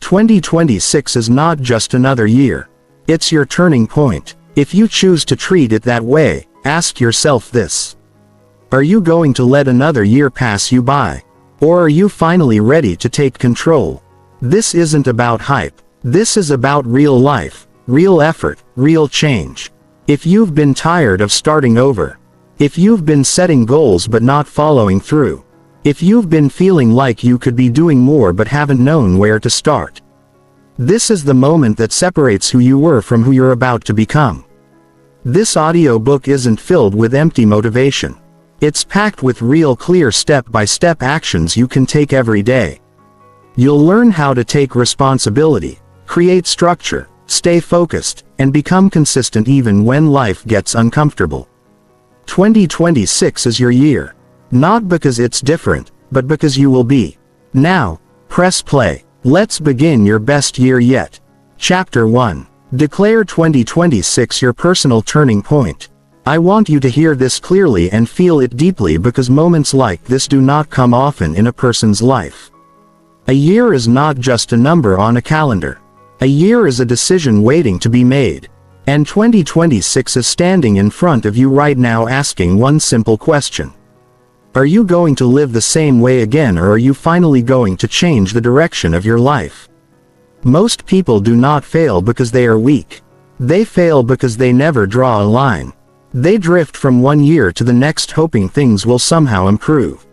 2026 is not just another year. It's your turning point. If you choose to treat it that way, ask yourself this. Are you going to let another year pass you by? Or are you finally ready to take control? This isn't about hype. This is about real life, real effort, real change. If you've been tired of starting over, if you've been setting goals but not following through, if you've been feeling like you could be doing more but haven't known where to start, this is the moment that separates who you were from who you're about to become. This audiobook isn't filled with empty motivation. It's packed with real clear step-by-step actions you can take every day. You'll learn how to take responsibility, create structure, stay focused, and become consistent even when life gets uncomfortable. 2026 is your year. Not because it's different, but because you will be. Now, press play. Let's begin your best year yet. Chapter 1. Declare 2026 your personal turning point. I want you to hear this clearly and feel it deeply because moments like this do not come often in a person's life. A year is not just a number on a calendar. A year is a decision waiting to be made. And 2026 is standing in front of you right now asking one simple question. Are you going to live the same way again, or are you finally going to change the direction of your life? Most people do not fail because they are weak. They fail because they never draw a line. They drift from one year to the next hoping things will somehow improve.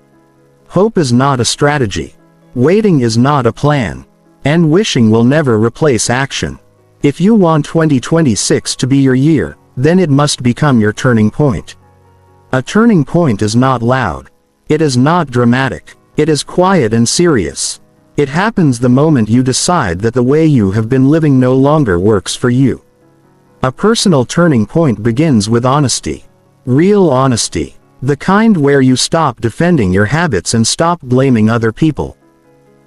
Hope is not a strategy. Waiting is not a plan. And wishing will never replace action. If you want 2026 to be your year, then it must become your turning point. A turning point is not loud. It is not dramatic. It is quiet and serious. It happens the moment you decide that the way you have been living no longer works for you. A personal turning point begins with honesty. Real honesty. The kind where you stop defending your habits and stop blaming other people.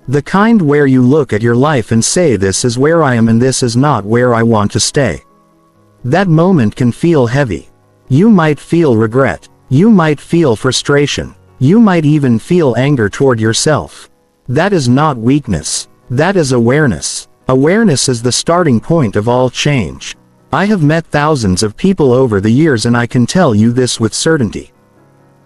The kind where you look at your life and say, this is where I am and this is not where I want to stay. That moment can feel heavy. You might feel regret. You might feel frustration. You might even feel anger toward yourself. That is not weakness. That is awareness. Awareness is the starting point of all change. I have met thousands of people over the years and I can tell you this with certainty.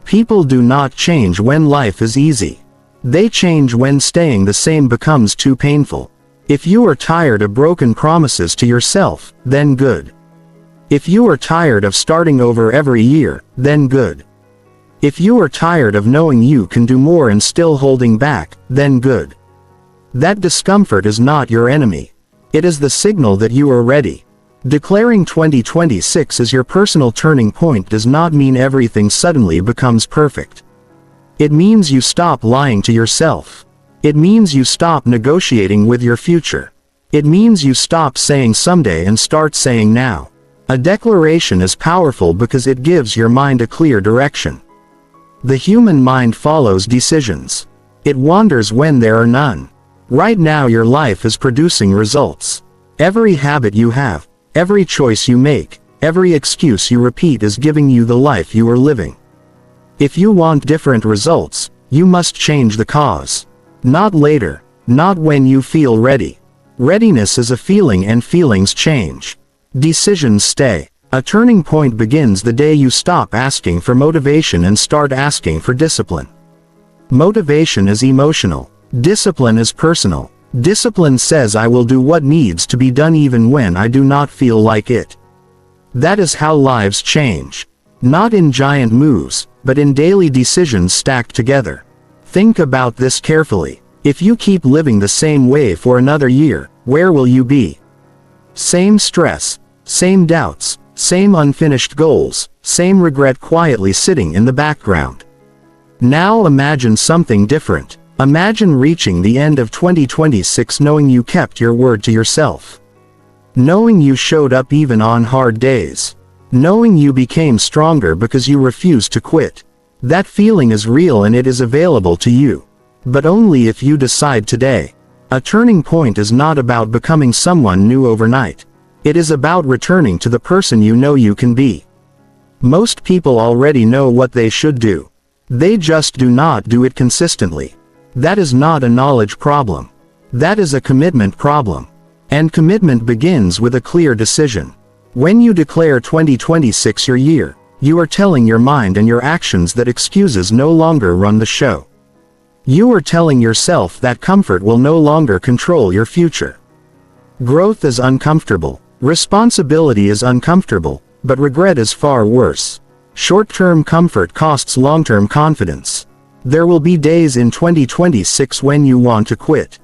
People do not change when life is easy. They change when staying the same becomes too painful. If you are tired of broken promises to yourself, then good. If you are tired of starting over every year, then good. If you are tired of knowing you can do more and still holding back, then good. That discomfort is not your enemy. It is the signal that you are ready. Declaring 2026 as your personal turning point does not mean everything suddenly becomes perfect. It means you stop lying to yourself. It means you stop negotiating with your future. It means you stop saying someday and start saying now. A declaration is powerful because it gives your mind a clear direction. The human mind follows decisions. It wanders when there are none. Right now your life is producing results. Every habit you have, every choice you make, every excuse you repeat is giving you the life you are living. If you want different results, you must change the cause. Not later, not when you feel ready. Readiness is a feeling and feelings change. Decisions stay. A turning point begins the day you stop asking for motivation and start asking for discipline. Motivation is emotional. Discipline is personal. Discipline says I will do what needs to be done even when I do not feel like it. That is how lives change. Not in giant moves, but in daily decisions stacked together. Think about this carefully. If you keep living the same way for another year, where will you be? Same stress, same doubts, same unfinished goals, same regret quietly sitting in the background. Now imagine something different. Imagine reaching the end of 2026 knowing you kept your word to yourself. Knowing you showed up even on hard days. Knowing you became stronger because you refused to quit. That feeling is real and it is available to you. But only if you decide today. A turning point is not about becoming someone new overnight. It is about returning to the person you know you can be. Most people already know what they should do. They just do not do it consistently. That is not a knowledge problem. That is a commitment problem. And commitment begins with a clear decision. When you declare 2026 your year, you are telling your mind and your actions that excuses no longer run the show. You are telling yourself that comfort will no longer control your future. Growth is uncomfortable, responsibility is uncomfortable, but regret is far worse. Short-term comfort costs long-term confidence. There will be days in 2026 when you want to quit.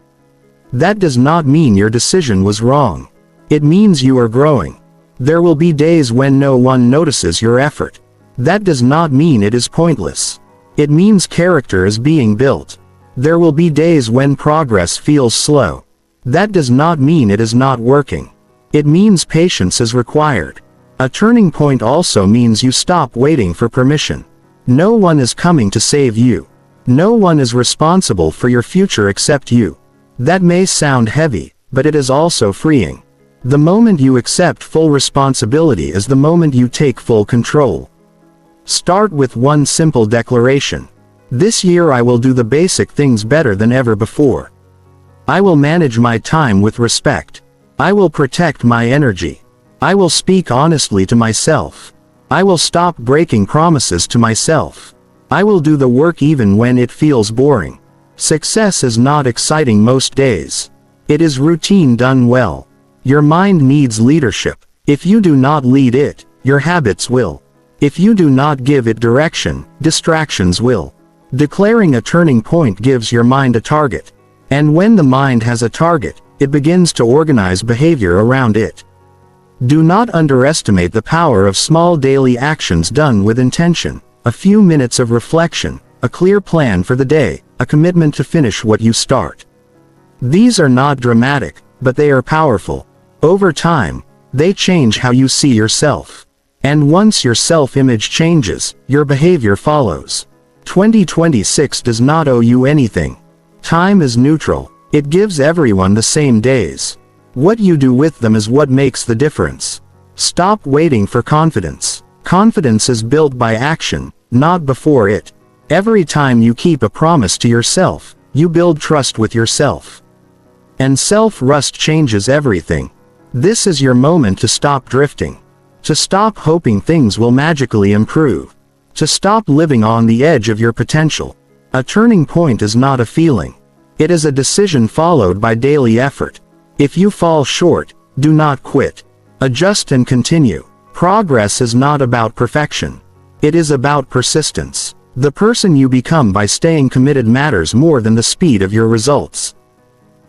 That does not mean your decision was wrong. It means you are growing. There will be days when no one notices your effort. That does not mean it is pointless. It means character is being built. There will be days when progress feels slow. That does not mean it is not working. It means patience is required. A turning point also means you stop waiting for permission. No one is coming to save you. No one is responsible for your future except you. That may sound heavy, but it is also freeing. The moment you accept full responsibility is the moment you take full control. Start with one simple declaration. This year I will do the basic things better than ever before. I will manage my time with respect. I will protect my energy. I will speak honestly to myself. I will stop breaking promises to myself. I will do the work even when it feels boring. Success is not exciting most days. It is routine done well. Your mind needs leadership. If you do not lead it, your habits will. If you do not give it direction, distractions will. Declaring a turning point gives your mind a target. And when the mind has a target, it begins to organize behavior around it. Do not underestimate the power of small daily actions done with intention. A few minutes of reflection, a clear plan for the day, a commitment to finish what you start. These are not dramatic, but they are powerful. Over time, they change how you see yourself. And once your self-image changes, your behavior follows. 2026 does not owe you anything. Time is neutral. It gives everyone the same days. What you do with them is what makes the difference. Stop waiting for confidence. Confidence is built by action, not before it. Every time you keep a promise to yourself, you build trust with yourself. And self-trust changes everything. This is your moment to stop drifting. To stop hoping things will magically improve. To stop living on the edge of your potential. A turning point is not a feeling. It is a decision followed by daily effort. If you fall short, do not quit. Adjust and continue. Progress is not about perfection. It is about persistence. The person you become by staying committed matters more than the speed of your results.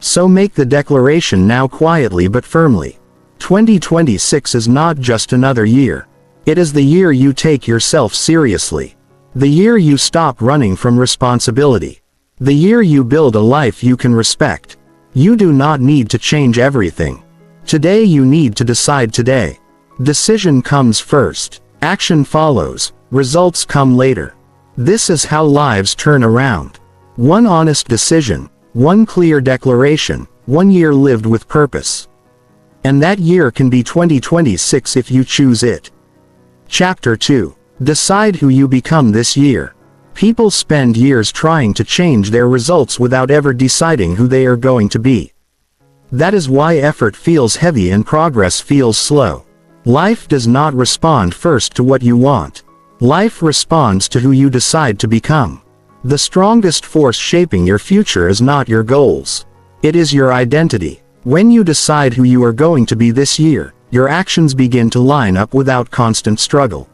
So make the declaration now quietly but firmly. 2026 is not just another year. It is the year you take yourself seriously. The year you stop running from responsibility. The year you build a life you can respect. You do not need to change everything. Today you need to decide today. Decision comes first. Action follows. Results come later. This is how lives turn around. One honest decision, one clear declaration, 1 year lived with purpose. And that year can be 2026 if you choose it. Chapter 2. Decide who you become this year. People spend years trying to change their results without ever deciding who they are going to be. That is why effort feels heavy and progress feels slow. Life does not respond first to what you want. Life responds to who you decide to become. The strongest force shaping your future is not your goals. It is your identity. When you decide who you are going to be this year, your actions begin to line up without constant struggle.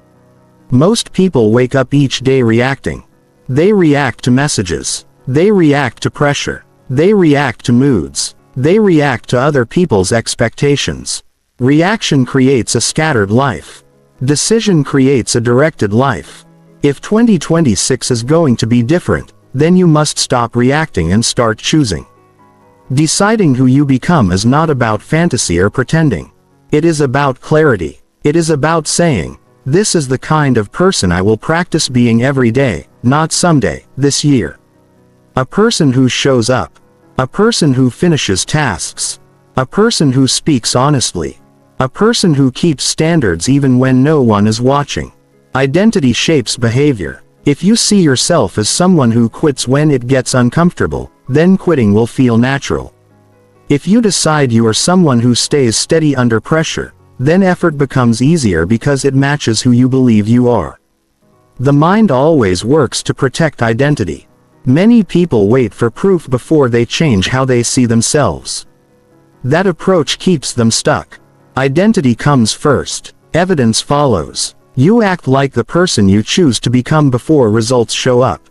Most people wake up each day reacting. They react to messages. They react to pressure. They react to moods. They react to other people's expectations. Reaction creates a scattered life. Decision creates a directed life. If 2026 is going to be different, then you must stop reacting and start choosing. Deciding who you become is not about fantasy or pretending. It is about clarity. It is about saying, this is the kind of person I will practice being every day, not someday, this year. A person who shows up. A person who finishes tasks. A person who speaks honestly. A person who keeps standards even when no one is watching. Identity shapes behavior. If you see yourself as someone who quits when it gets uncomfortable, then quitting will feel natural. If you decide you are someone who stays steady under pressure, then effort becomes easier because it matches who you believe you are. The mind always works to protect identity. Many people wait for proof before they change how they see themselves. That approach keeps them stuck. Identity comes first. Evidence follows. You act like the person you choose to become before results show up.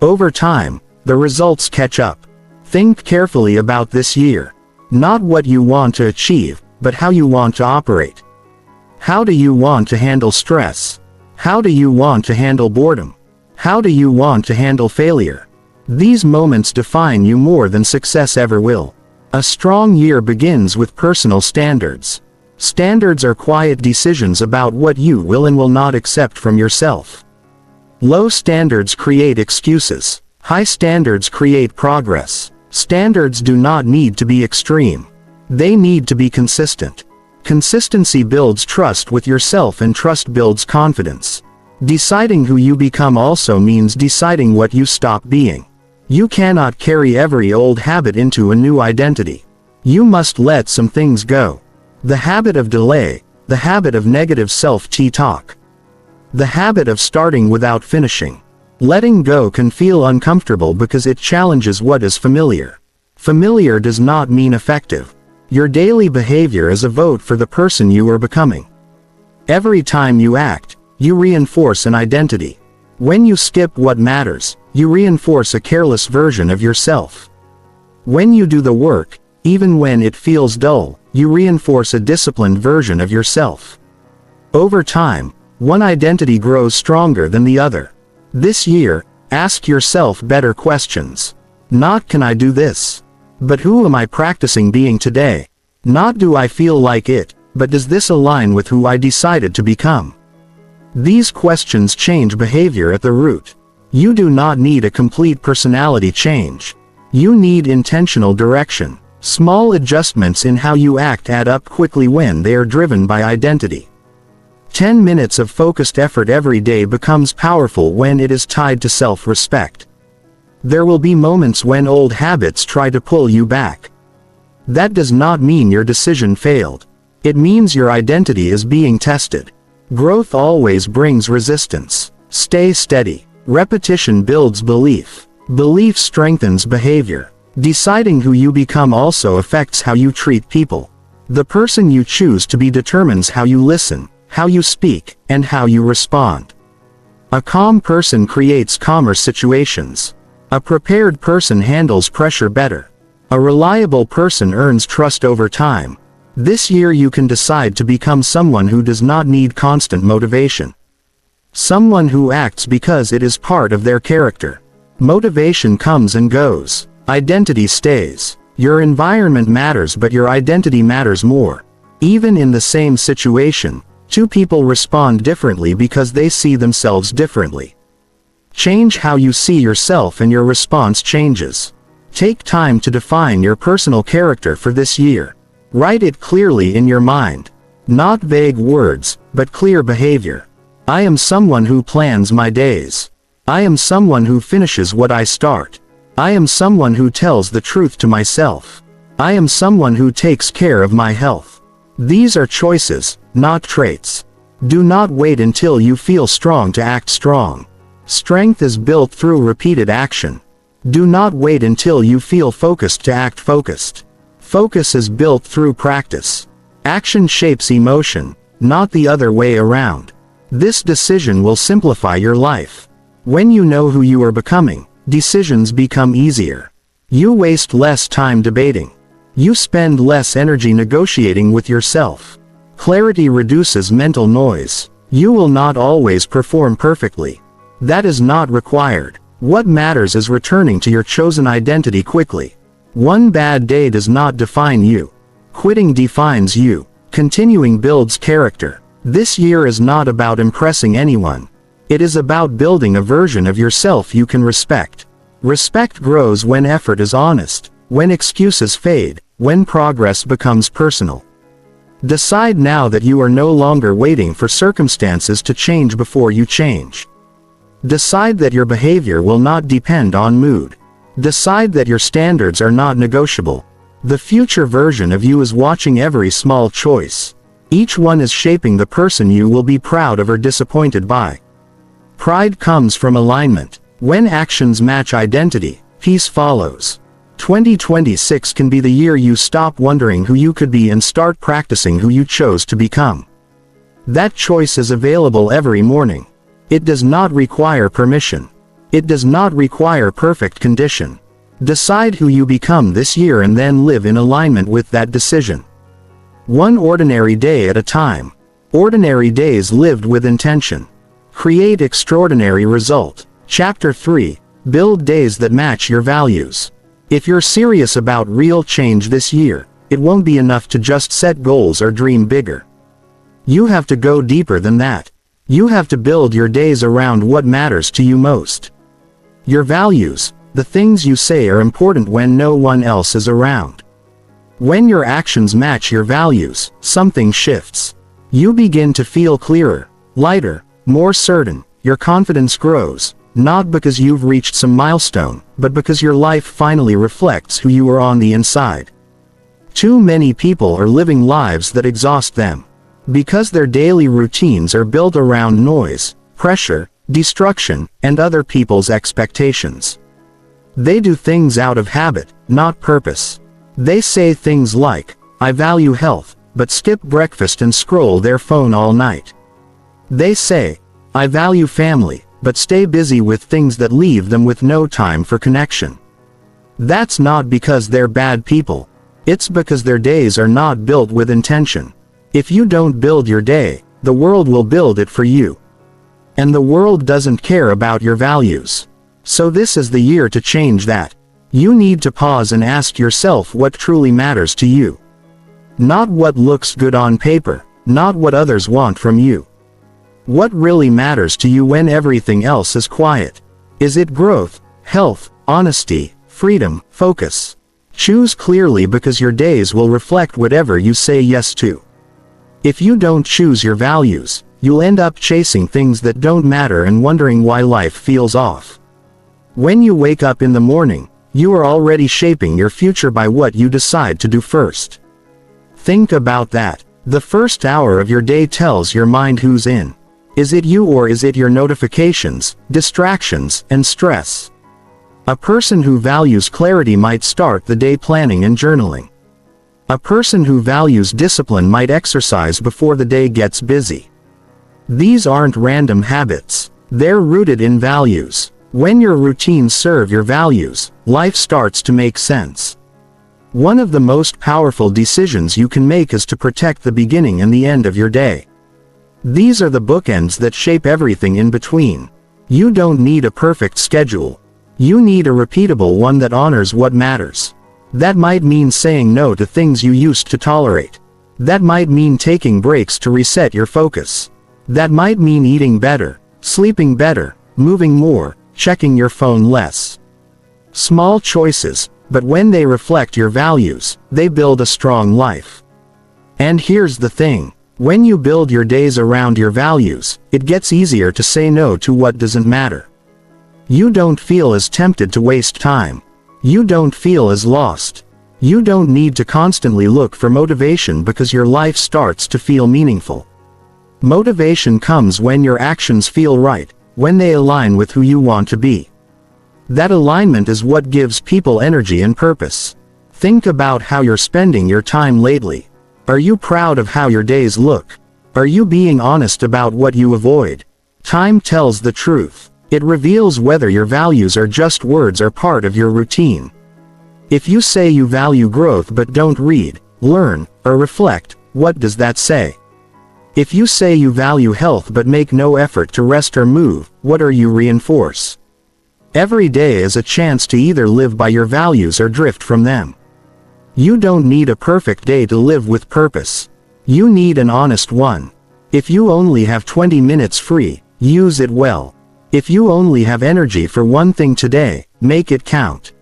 Over time, the results catch up. Think carefully about this year. Not what you want to achieve, but how you want to operate. How do you want to handle stress? How do you want to handle boredom? How do you want to handle failure? These moments define you more than success ever will. A strong year begins with personal standards. Standards are quiet decisions about what you will and will not accept from yourself. Low standards create excuses. High standards create progress. Standards do not need to be extreme. They need to be consistent. Consistency builds trust with yourself, and trust builds confidence. Deciding who you become also means deciding what you stop being. You cannot carry every old habit into a new identity. You must let some things go. The habit of delay, the habit of negative self-talk, the habit of starting without finishing. Letting go can feel uncomfortable because it challenges what is familiar. Familiar does not mean effective. Your daily behavior is a vote for the person you are becoming. Every time you act, you reinforce an identity. When you skip what matters, you reinforce a careless version of yourself. When you do the work, even when it feels dull, you reinforce a disciplined version of yourself. Over time, one identity grows stronger than the other. This year, ask yourself better questions. Not can I do this? But who am I practicing being today? Not do I feel like it, but does this align with who I decided to become? These questions change behavior at the root. You do not need a complete personality change. You need intentional direction. Small adjustments in how you act add up quickly when they are driven by identity. 10 minutes of focused effort every day becomes powerful when it is tied to self-respect. There will be moments when old habits try to pull you back. That does not mean your decision failed. It means your identity is being tested. Growth always brings resistance. Stay steady. Repetition builds belief. Belief strengthens behavior. Deciding who you become also affects how you treat people. The person you choose to be determines how you listen, how you speak, and how you respond. A calm person creates calmer situations. A prepared person handles pressure better. A reliable person earns trust over time. This year you can decide to become someone who does not need constant motivation. Someone who acts because it is part of their character. Motivation comes and goes. Identity stays. Your environment matters, but your identity matters more. Even in the same situation, two people respond differently because they see themselves differently. Change how you see yourself and your response changes. Take time to define your personal character for this year. Write it clearly in your mind. Not vague words, but clear behavior. I am someone who plans my days. I am someone who finishes what I start. I am someone who tells the truth to myself. I am someone who takes care of my health. These are choices, not traits. Do not wait until you feel strong to act strong. Strength is built through repeated action. Do not wait until you feel focused to act focused. Focus is built through practice. Action shapes emotion, not the other way around. This decision will simplify your life. When you know who you are becoming, decisions become easier. You waste less time debating. You spend less energy negotiating with yourself. Clarity reduces mental noise. You will not always perform perfectly. That is not required. What matters is returning to your chosen identity quickly. One bad day does not define you. Quitting defines you. Continuing builds character. This year is not about impressing anyone. It is about building a version of yourself you can respect. Respect grows when effort is honest, when excuses fade, when progress becomes personal. Decide now that you are no longer waiting for circumstances to change before you change. Decide that your behavior will not depend on mood. Decide that your standards are not negotiable. The future version of you is watching every small choice. Each one is shaping the person you will be proud of or disappointed by. Pride comes from alignment. When actions match identity, peace follows. 2026 can be the year you stop wondering who you could be and start practicing who you chose to become. That choice is available every morning. It does not require permission. It does not require perfect condition. Decide who you become this year and then live in alignment with that decision. One ordinary day at a time. Ordinary days lived with intention. Create extraordinary result. Chapter 3. Build days that match your values. If you're serious about real change this year, it won't be enough to just set goals or dream bigger. You have to go deeper than that. You have to build your days around what matters to you most. Your values, the things you say, are important when no one else is around. When your actions match your values, something shifts. You begin to feel clearer, lighter, more certain. Your confidence grows, not because you've reached some milestone, but because your life finally reflects who you are on the inside. Too many people are living lives that exhaust them, because their daily routines are built around noise, pressure, destruction, and other people's expectations. They do things out of habit, not purpose. They say things like, "I value health," but skip breakfast and scroll their phone all night. They say, "I value family," but stay busy with things that leave them with no time for connection. That's not because they're bad people. It's because their days are not built with intention. If you don't build your day, the world will build it for you. And the world doesn't care about your values. So this is the year to change that. You need to pause and ask yourself what truly matters to you. Not what looks good on paper, not what others want from you. What really matters to you when everything else is quiet? Is it growth, health, honesty, freedom, focus? Choose clearly, because your days will reflect whatever you say yes to. If you don't choose your values, you'll end up chasing things that don't matter and wondering why life feels off. When you wake up in the morning, you are already shaping your future by what you decide to do first. Think about that. The first hour of your day tells your mind who's in. Is it you, or is it your notifications, distractions, and stress? A person who values clarity might start the day planning and journaling. A person who values discipline might exercise before the day gets busy. These aren't random habits. They're rooted in values. When your routines serve your values, life starts to make sense. One of the most powerful decisions you can make is to protect the beginning and the end of your day. These are the bookends that shape everything in between. You don't need a perfect schedule. You need a repeatable one that honors what matters. That might mean saying no to things you used to tolerate. That might mean taking breaks to reset your focus. That might mean eating better, sleeping better, moving more, checking your phone less. Small choices, but when they reflect your values, they build a strong life. And here's the thing. When you build your days around your values, it gets easier to say no to what doesn't matter. You don't feel as tempted to waste time. You don't feel as lost. You don't need to constantly look for motivation because your life starts to feel meaningful. Motivation comes when your actions feel right, when they align with who you want to be. That alignment is what gives people energy and purpose. Think about how you're spending your time lately. Are you proud of how your days look? Are you being honest about what you avoid? Time tells the truth. It reveals whether your values are just words or part of your routine. If you say you value growth but don't read, learn, or reflect, what does that say? If you say you value health but make no effort to rest or move, what are you reinforce? Every day is a chance to either live by your values or drift from them. You don't need a perfect day to live with purpose. You need an honest one. If you only have 20 minutes free, use it well. If you only have energy for one thing today, make it count.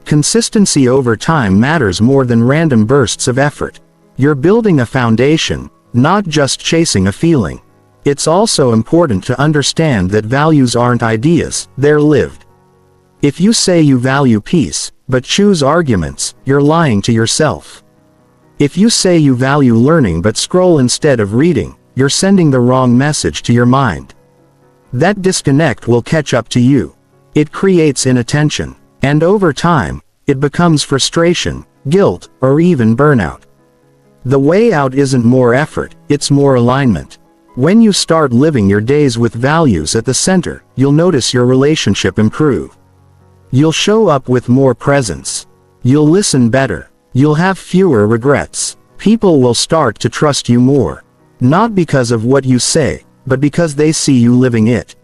Consistency over time matters more than random bursts of effort. You're building a foundation, not just chasing a feeling. It's also important to understand that values aren't ideas, they're lived. If you say you value peace, but choose arguments, you're lying to yourself. If you say you value learning but scroll instead of reading, you're sending the wrong message to your mind. That disconnect will catch up to you. It creates inattention, and over time, it becomes frustration, guilt, or even burnout. The way out isn't more effort, it's more alignment. When you start living your days with values at the center, you'll notice your relationship improve. You'll show up with more presence. You'll listen better. You'll have fewer regrets. People will start to trust you more. Not because of what you say, but because they see you living it.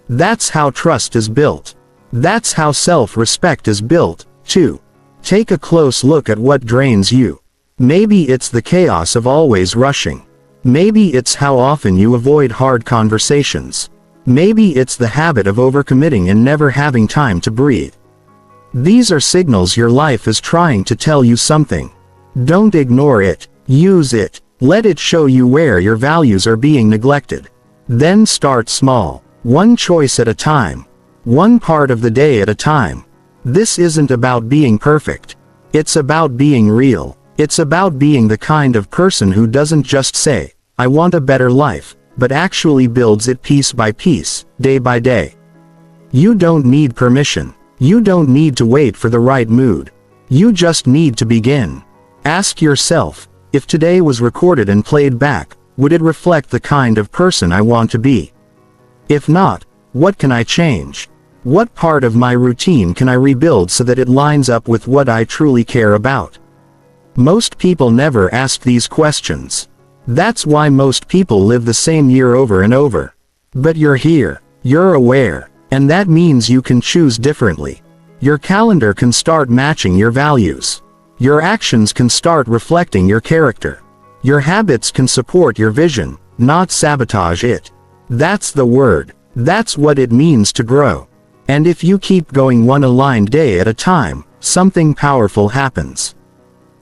That's how trust is built. That's how self-respect is built, too. Take a close look at what drains you. Maybe it's the chaos of always rushing. Maybe it's how often you avoid hard conversations. Maybe it's the habit of overcommitting and never having time to breathe. These are signals your life is trying to tell you something. Don't ignore it. Use it. Let it show you where your values are being neglected. Then start small. One choice at a time. One part of the day at a time. This isn't about being perfect. It's about being real. It's about being the kind of person who doesn't just say, "I want a better life," but actually builds it piece by piece, day by day. You don't need permission. You don't need to wait for the right mood. You just need to begin. Ask yourself, if today was recorded and played back, would it reflect the kind of person I want to be? If not, what can I change? What part of my routine can I rebuild so that it lines up with what I truly care about? Most people never ask these questions. That's why most people live the same year over and over. But you're here, you're aware, and that means you can choose differently. Your calendar can start matching your values. Your actions can start reflecting your character. Your habits can support your vision, not sabotage it. That's the word. That's what it means to grow. And if you keep going one aligned day at a time, something powerful happens.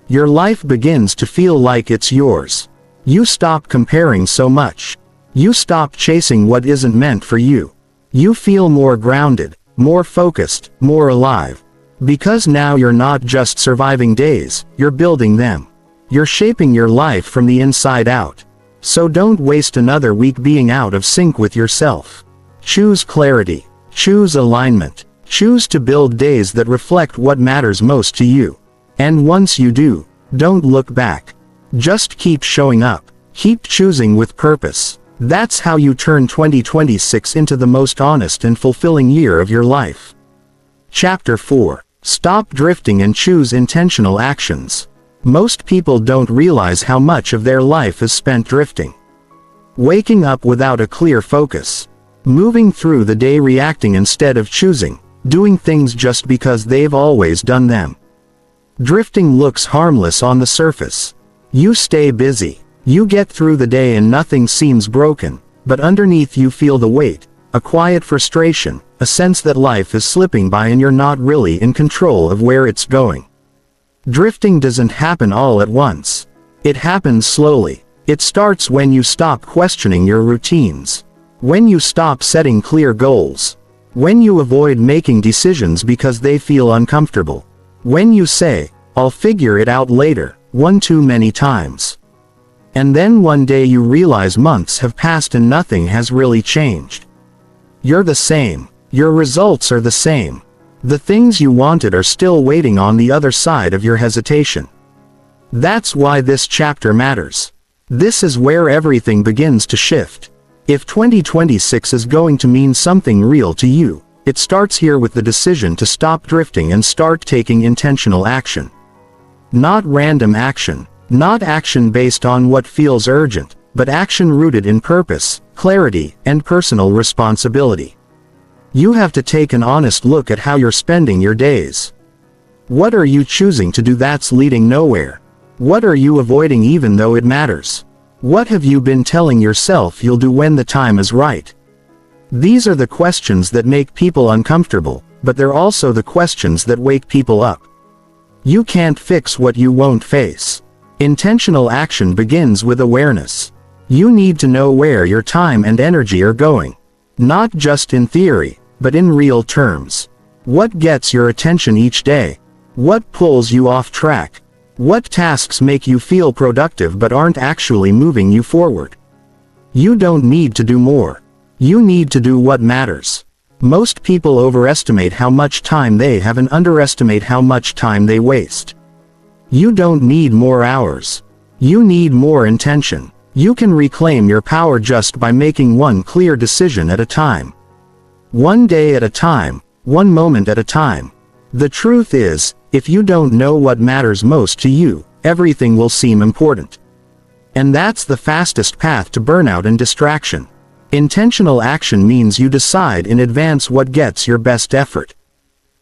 Your life begins to feel like it's yours. You stop comparing so much. You stop chasing what isn't meant for you. You feel more grounded, more focused, more alive. Because now you're not just surviving days, you're building them. You're shaping your life from the inside out. So don't waste another week being out of sync with yourself. Choose clarity. Choose alignment. Choose to build days that reflect what matters most to you. And once you do, don't look back. Just keep showing up. Keep choosing with purpose. That's how you turn 2026 into the most honest and fulfilling year of your life. Chapter 4. Stop drifting and choose intentional actions. Most people don't realize how much of their life is spent drifting. Waking up without a clear focus. Moving through the day reacting instead of choosing. Doing things just because they've always done them. Drifting looks harmless on the surface. You stay busy. You get through the day and nothing seems broken, but underneath you feel the weight, a quiet frustration, a sense that life is slipping by and you're not really in control of where it's going. Drifting doesn't happen all at once. It happens slowly. It starts when you stop questioning your routines. When you stop setting clear goals. When you avoid making decisions because they feel uncomfortable. When you say, "I'll figure it out later," one too many times. And then one day you realize months have passed and nothing has really changed. You're the same. Your results are the same. The things you wanted are still waiting on the other side of your hesitation. That's why this chapter matters. This is where everything begins to shift. If 2026 is going to mean something real to you, it starts here with the decision to stop drifting and start taking intentional action. Not random action, not action based on what feels urgent, but action rooted in purpose, clarity, and personal responsibility. You have to take an honest look at how you're spending your days. What are you choosing to do that's leading nowhere? What are you avoiding even though it matters? What have you been telling yourself you'll do when the time is right? These are the questions that make people uncomfortable, but they're also the questions that wake people up. You can't fix what you won't face. Intentional action begins with awareness. You need to know where your time and energy are going. Not just in theory, but in real terms. What gets your attention each day? What pulls you off track? What tasks make you feel productive but aren't actually moving you forward? You don't need to do more. You need to do what matters. Most people overestimate how much time they have and underestimate how much time they waste. You don't need more hours. You need more intention. You can reclaim your power just by making one clear decision at a time. One day at a time, one moment at a time. The truth is, if you don't know what matters most to you, everything will seem important. And that's the fastest path to burnout and distraction. Intentional action means you decide in advance what gets your best effort.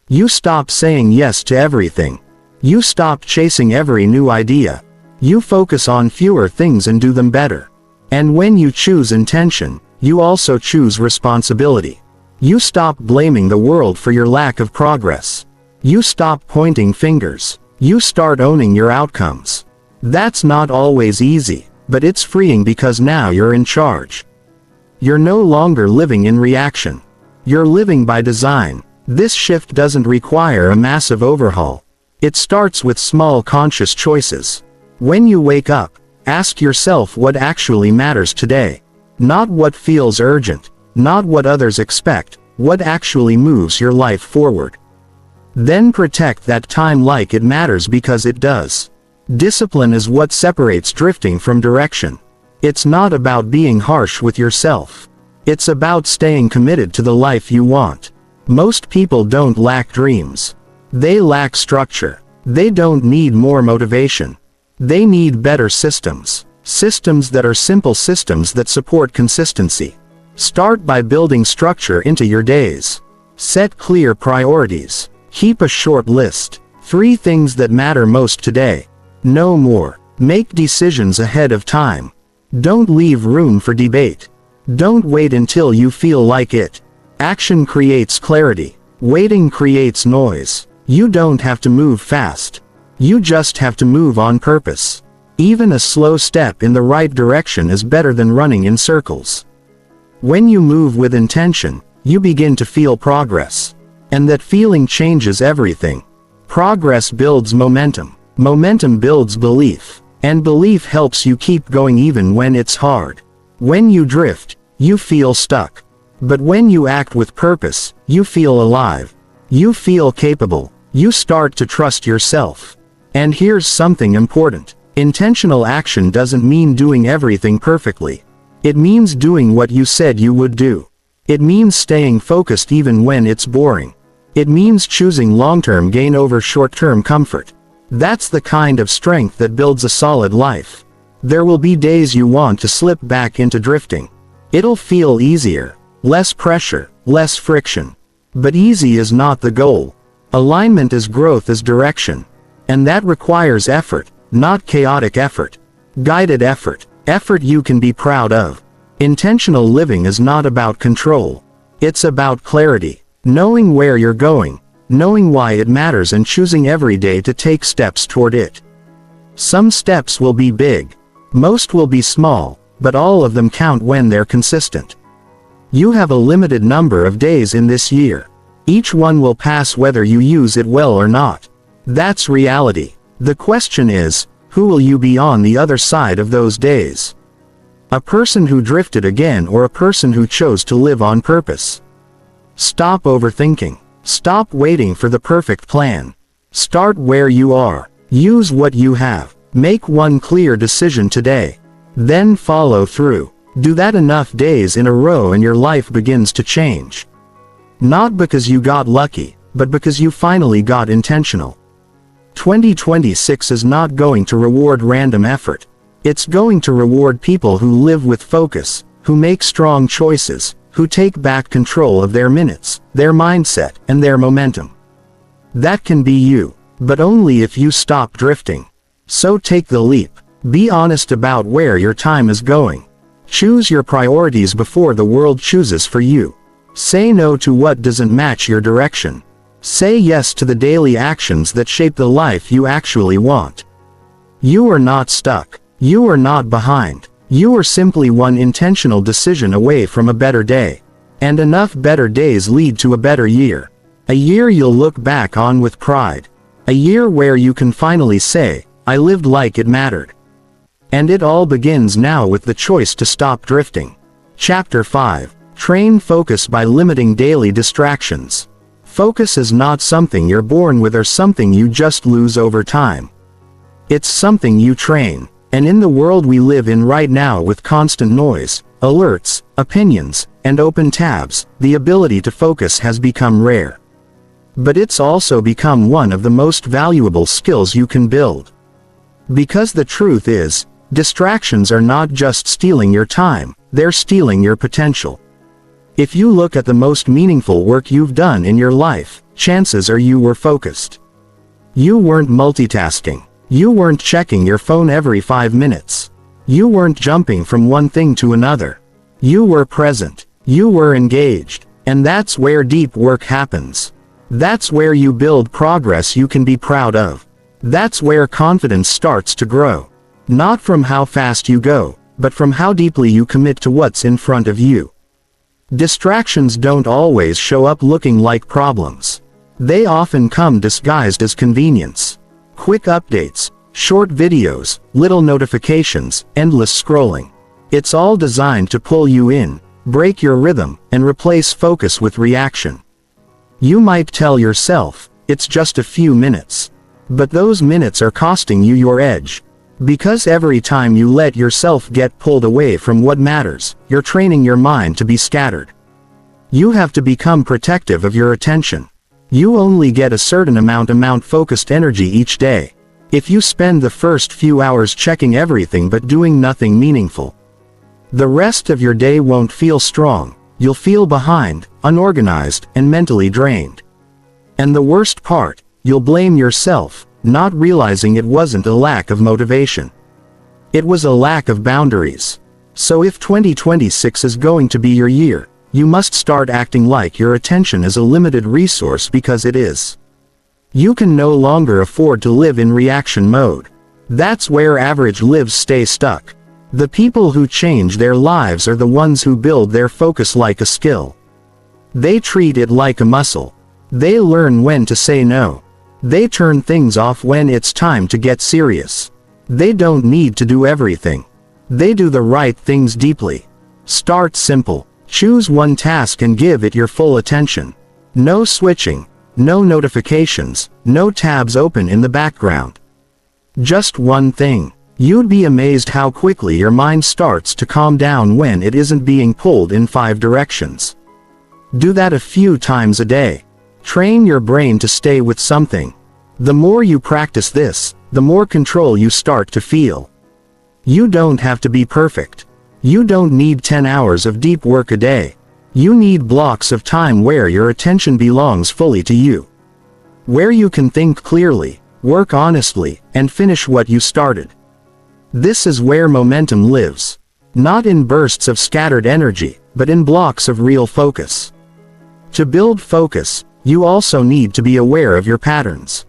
You stop saying yes to everything. You stop chasing every new idea. You focus on fewer things and do them better. And when you choose intention, you also choose responsibility. You stop blaming the world for your lack of progress. You stop pointing fingers. You start owning your outcomes. That's not always easy, but it's freeing because now you're in charge. You're no longer living in reaction. You're living by design. This shift doesn't require a massive overhaul. It starts with small conscious choices. When you wake up, ask yourself what actually matters today. Not what feels urgent, not what others expect, what actually moves your life forward. Then protect that time like it matters because it does. Discipline is what separates drifting from direction. It's not about being harsh with yourself. It's about staying committed to the life you want. Most people don't lack dreams. They lack structure. They don't need more motivation. They need better systems. Systems that are simple, systems that support consistency. Start by building structure into your days. Set clear priorities. Keep a short list. 3 things that matter most today. No more. Make decisions ahead of time. Don't leave room for debate. Don't wait until you feel like it. Action creates clarity. Waiting creates noise. You don't have to move fast. You just have to move on purpose. Even a slow step in the right direction is better than running in circles. When you move with intention, you begin to feel progress. And that feeling changes everything. Progress builds momentum. Momentum builds belief. And belief helps you keep going even when it's hard. When you drift, you feel stuck. But when you act with purpose, you feel alive. You feel capable. You start to trust yourself. And here's something important. Intentional action doesn't mean doing everything perfectly. It means doing what you said you would do. It means staying focused even when it's boring. It means choosing long-term gain over short-term comfort. That's the kind of strength that builds a solid life. There will be days you want to slip back into drifting. It'll feel easier, less pressure, less friction. But easy is not the goal. Alignment is growth, is direction. And that requires effort, not chaotic effort. Guided effort. Effort you can be proud of. Intentional living is not about control. It's about clarity. Knowing where you're going. Knowing why it matters and choosing every day to take steps toward it. Some steps will be big. Most will be small, but all of them count when they're consistent. You have a limited number of days in this year. Each one will pass whether you use it well or not. That's reality. The question is, who will you be on the other side of those days? A person who drifted again or a person who chose to live on purpose? Stop overthinking. Stop waiting for the perfect plan. Start where you are. Use what you have. Make one clear decision today. Then follow through. Do that enough days in a row and your life begins to change. Not because you got lucky, but because you finally got intentional. 2026 is not going to reward random effort. It's going to reward people who live with focus, who make strong choices, who take back control of their minutes, their mindset, and their momentum. That can be you, but only if you stop drifting. So take the leap. Be honest about where your time is going. Choose your priorities before the world chooses for you. Say no to what doesn't match your direction. Say yes to the daily actions that shape the life you actually want. You are not stuck. You are not behind. You are simply one intentional decision away from a better day. And enough better days lead to a better year. A year you'll look back on with pride. A year where you can finally say, I lived like it mattered. And it all begins now with the choice to stop drifting. Chapter 5. Train focus by limiting daily distractions. Focus is not something you're born with or something you just lose over time. It's something you train, and in the world we live in right now with constant noise, alerts, opinions, and open tabs, the ability to focus has become rare. But it's also become one of the most valuable skills you can build. Because the truth is, distractions are not just stealing your time, they're stealing your potential. If you look at the most meaningful work you've done in your life, chances are you were focused. You weren't multitasking. You weren't checking your phone every 5 minutes. You weren't jumping from one thing to another. You were present. You were engaged. And that's where deep work happens. That's where you build progress you can be proud of. That's where confidence starts to grow. Not from how fast you go, but from how deeply you commit to what's in front of you. Distractions don't always show up looking like problems. They often come disguised as convenience. Quick updates, short videos, little notifications, endless scrolling. It's all designed to pull you in, break your rhythm, and replace focus with reaction. You might tell yourself, it's just a few minutes. But those minutes are costing you your edge. Because every time you let yourself get pulled away from what matters, you're training your mind to be scattered. You have to become protective of your attention. You only get a certain amount focused energy each day. If you spend the first few hours checking everything but doing nothing meaningful, the rest of your day won't feel strong. You'll feel behind, unorganized, and mentally drained. And the worst part, you'll blame yourself, not realizing it wasn't a lack of motivation. It was a lack of boundaries. So if 2026 is going to be your year, you must start acting like your attention is a limited resource because it is. You can no longer afford to live in reaction mode. That's where average lives stay stuck. The people who change their lives are the ones who build their focus like a skill. They treat it like a muscle. They learn when to say no. They turn things off when it's time to get serious. They don't need to do everything. They do the right things deeply. Start simple. Choose one task and give it your full attention. No switching, no notifications, no tabs open in the background. Just one thing. You'd be amazed how quickly your mind starts to calm down when it isn't being pulled in 5 directions. Do that a few times a day. Train your brain to stay with something. The more you practice this, the more control you start to feel. You don't have to be perfect. You don't need 10 hours of deep work a day. You need blocks of time where your attention belongs fully to you. Where you can think clearly, work honestly, and finish what you started. This is where momentum lives. Not in bursts of scattered energy, but in blocks of real focus. To build focus, you also need to be aware of your patterns.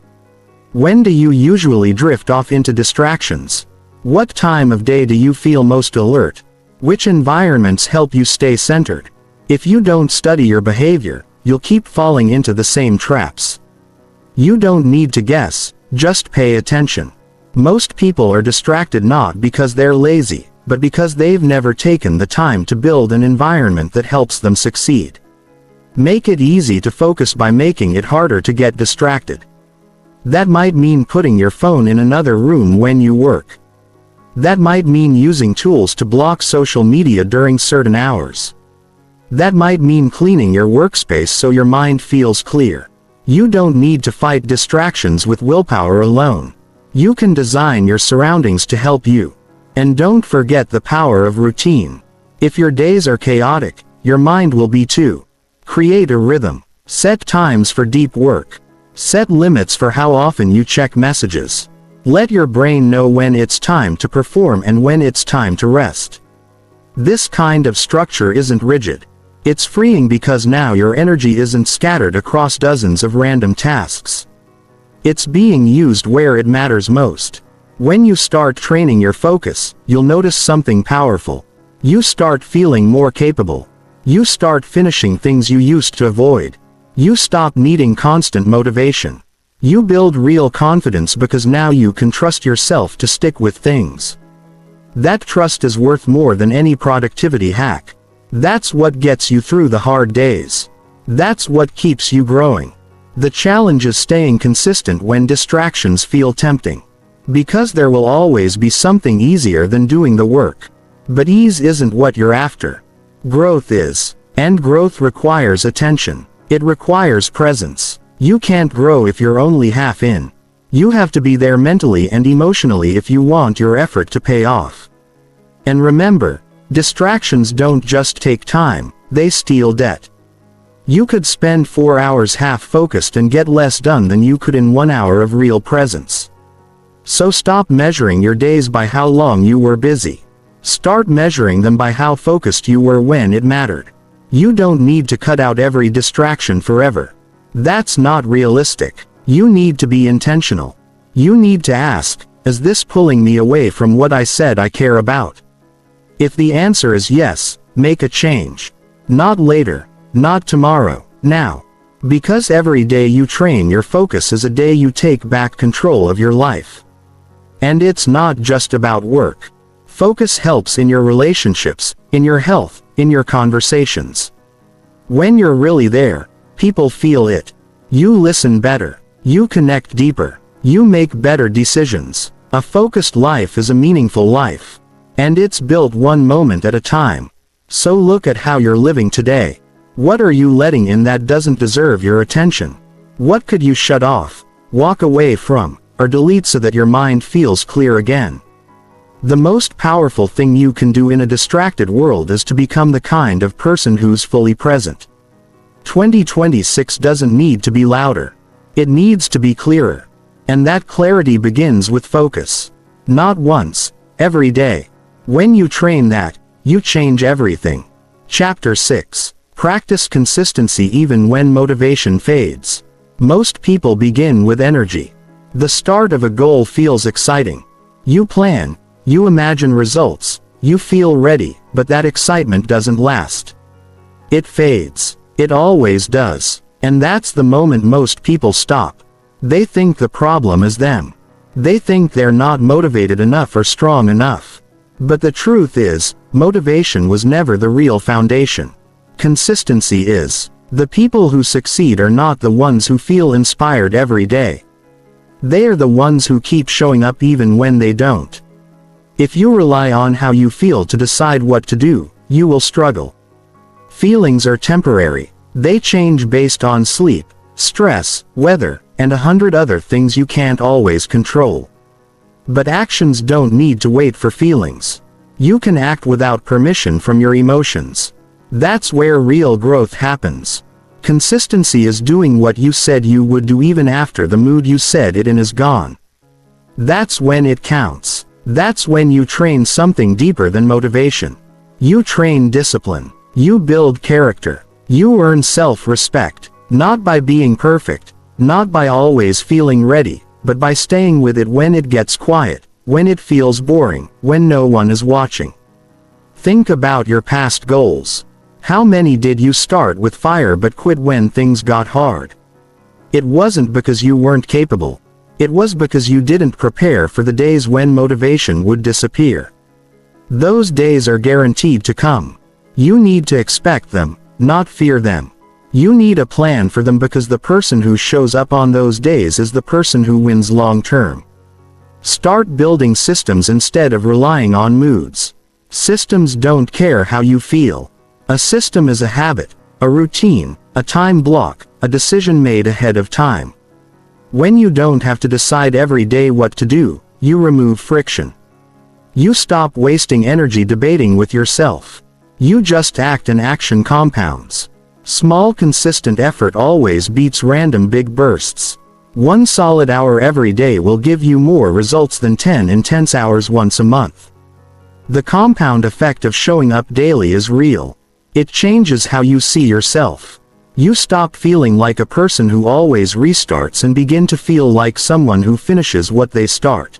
When do you usually drift off into distractions? What time of day do you feel most alert? Which environments help you stay centered? If you don't study your behavior, you'll keep falling into the same traps. You don't need to guess, just pay attention. Most people are distracted not because they're lazy, but because they've never taken the time to build an environment that helps them succeed. Make it easy to focus by making it harder to get distracted. That might mean putting your phone in another room when you work. That might mean using tools to block social media during certain hours. That might mean cleaning your workspace so your mind feels clear. You don't need to fight distractions with willpower alone. You can design your surroundings to help you. And don't forget the power of routine. If your days are chaotic, your mind will be too. Create a rhythm. Set times for deep work. Set limits for how often you check messages. Let your brain know when it's time to perform and when it's time to rest. This kind of structure isn't rigid. It's freeing because now your energy isn't scattered across dozens of random tasks. It's being used where it matters most. When you start training your focus, you'll notice something powerful. You start feeling more capable. You start finishing things you used to avoid. You stop needing constant motivation. You build real confidence because now you can trust yourself to stick with things. That trust is worth more than any productivity hack. That's what gets you through the hard days. That's what keeps you growing. The challenge is staying consistent when distractions feel tempting. Because there will always be something easier than doing the work. But ease isn't what you're after. Growth is. And growth requires attention. It requires presence. You can't grow if you're only half in. You have to be there mentally and emotionally if you want your effort to pay off. And remember, distractions don't just take time, they steal debt. You could spend 4 hours half focused and get less done than you could in 1 hour of real presence. So stop measuring your days by how long you were busy. Start measuring them by how focused you were when it mattered. You don't need to cut out every distraction forever. That's not realistic. You need to be intentional. You need to ask, is this pulling me away from what I said I care about? If the answer is yes, make a change. Not later, not tomorrow, now. Because every day you train your focus is a day you take back control of your life. And it's not just about work. Focus helps in your relationships, in your health, in your conversations. When you're really there, people feel it. You listen better. You connect deeper. You make better decisions. A focused life is a meaningful life. And it's built one moment at a time. So look at how you're living today. What are you letting in that doesn't deserve your attention? What could you shut off, walk away from, or delete so that your mind feels clear again? The most powerful thing you can do in a distracted world is to become the kind of person who's fully present. 2026 doesn't need to be louder. It needs to be clearer. And that clarity begins with focus. Not once, every day. When you train that, you change everything. Chapter 6. Practice consistency even when motivation fades. Most people begin with energy. The start of a goal feels exciting. You plan, you imagine results, you feel ready, but that excitement doesn't last. It fades. It always does. And that's the moment most people stop. They think the problem is them. They think they're not motivated enough or strong enough. But the truth is, motivation was never the real foundation. Consistency is. The people who succeed are not the ones who feel inspired every day. They are the ones who keep showing up even when they don't. If you rely on how you feel to decide what to do, you will struggle. Feelings are temporary. They change based on sleep, stress, weather, and 100 other things you can't always control. But actions don't need to wait for feelings. You can act without permission from your emotions. That's where real growth happens. Consistency is doing what you said you would do even after the mood you said it in is gone. That's when it counts. That's when you train something deeper than motivation. You train discipline. You build character. You earn self-respect. Not by being perfect, not by always feeling ready, but by staying with it when it gets quiet, when it feels boring, when no one is watching. Think about your past goals. How many did you start with fire but quit when things got hard? It wasn't because you weren't capable. It was because you didn't prepare for the days when motivation would disappear. Those days are guaranteed to come. You need to expect them, not fear them. You need a plan for them because the person who shows up on those days is the person who wins long term. Start building systems instead of relying on moods. Systems don't care how you feel. A system is a habit, a routine, a time block, a decision made ahead of time. When you don't have to decide every day what to do, you remove friction. You stop wasting energy debating with yourself. You just act and action compounds. Small consistent effort always beats random big bursts. 1 solid hour every day will give you more results than 10 intense hours once a month. The compound effect of showing up daily is real. It changes how you see yourself. You stop feeling like a person who always restarts and begin to feel like someone who finishes what they start.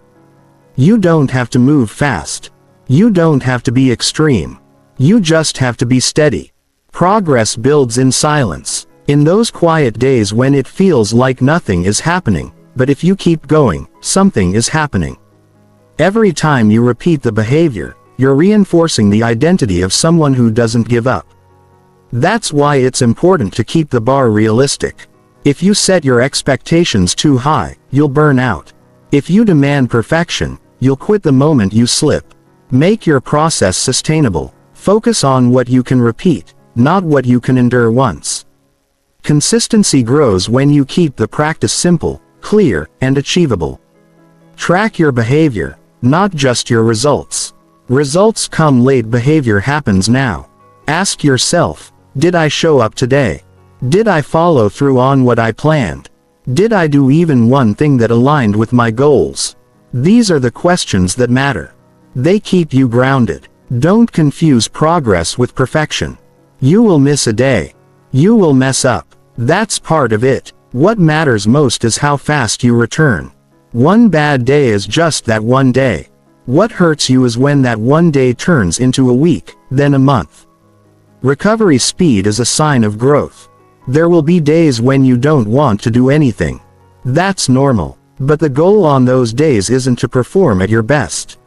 You don't have to move fast. You don't have to be extreme. You just have to be steady. Progress builds in silence. In those quiet days when it feels like nothing is happening, but if you keep going, something is happening. Every time you repeat the behavior, you're reinforcing the identity of someone who doesn't give up. That's why it's important to keep the bar realistic. If you set your expectations too high, you'll burn out. If you demand perfection, you'll quit the moment you slip. Make your process sustainable. Focus on what you can repeat, not what you can endure once. Consistency grows when you keep the practice simple, clear, and achievable. Track your behavior, not just your results. Results come late, behavior happens now. Ask yourself, did I show up today? Did I follow through on what I planned? Did I do even one thing that aligned with my goals? These are the questions that matter. They keep you grounded. Don't confuse progress with perfection. You will miss a day. You will mess up. That's part of it. What matters most is how fast you return. One bad day is just that one day. What hurts you is when that one day turns into a week, then a month. Recovery speed is a sign of growth. There will be days when you don't want to do anything. That's normal. But the goal on those days isn't to perform at your best.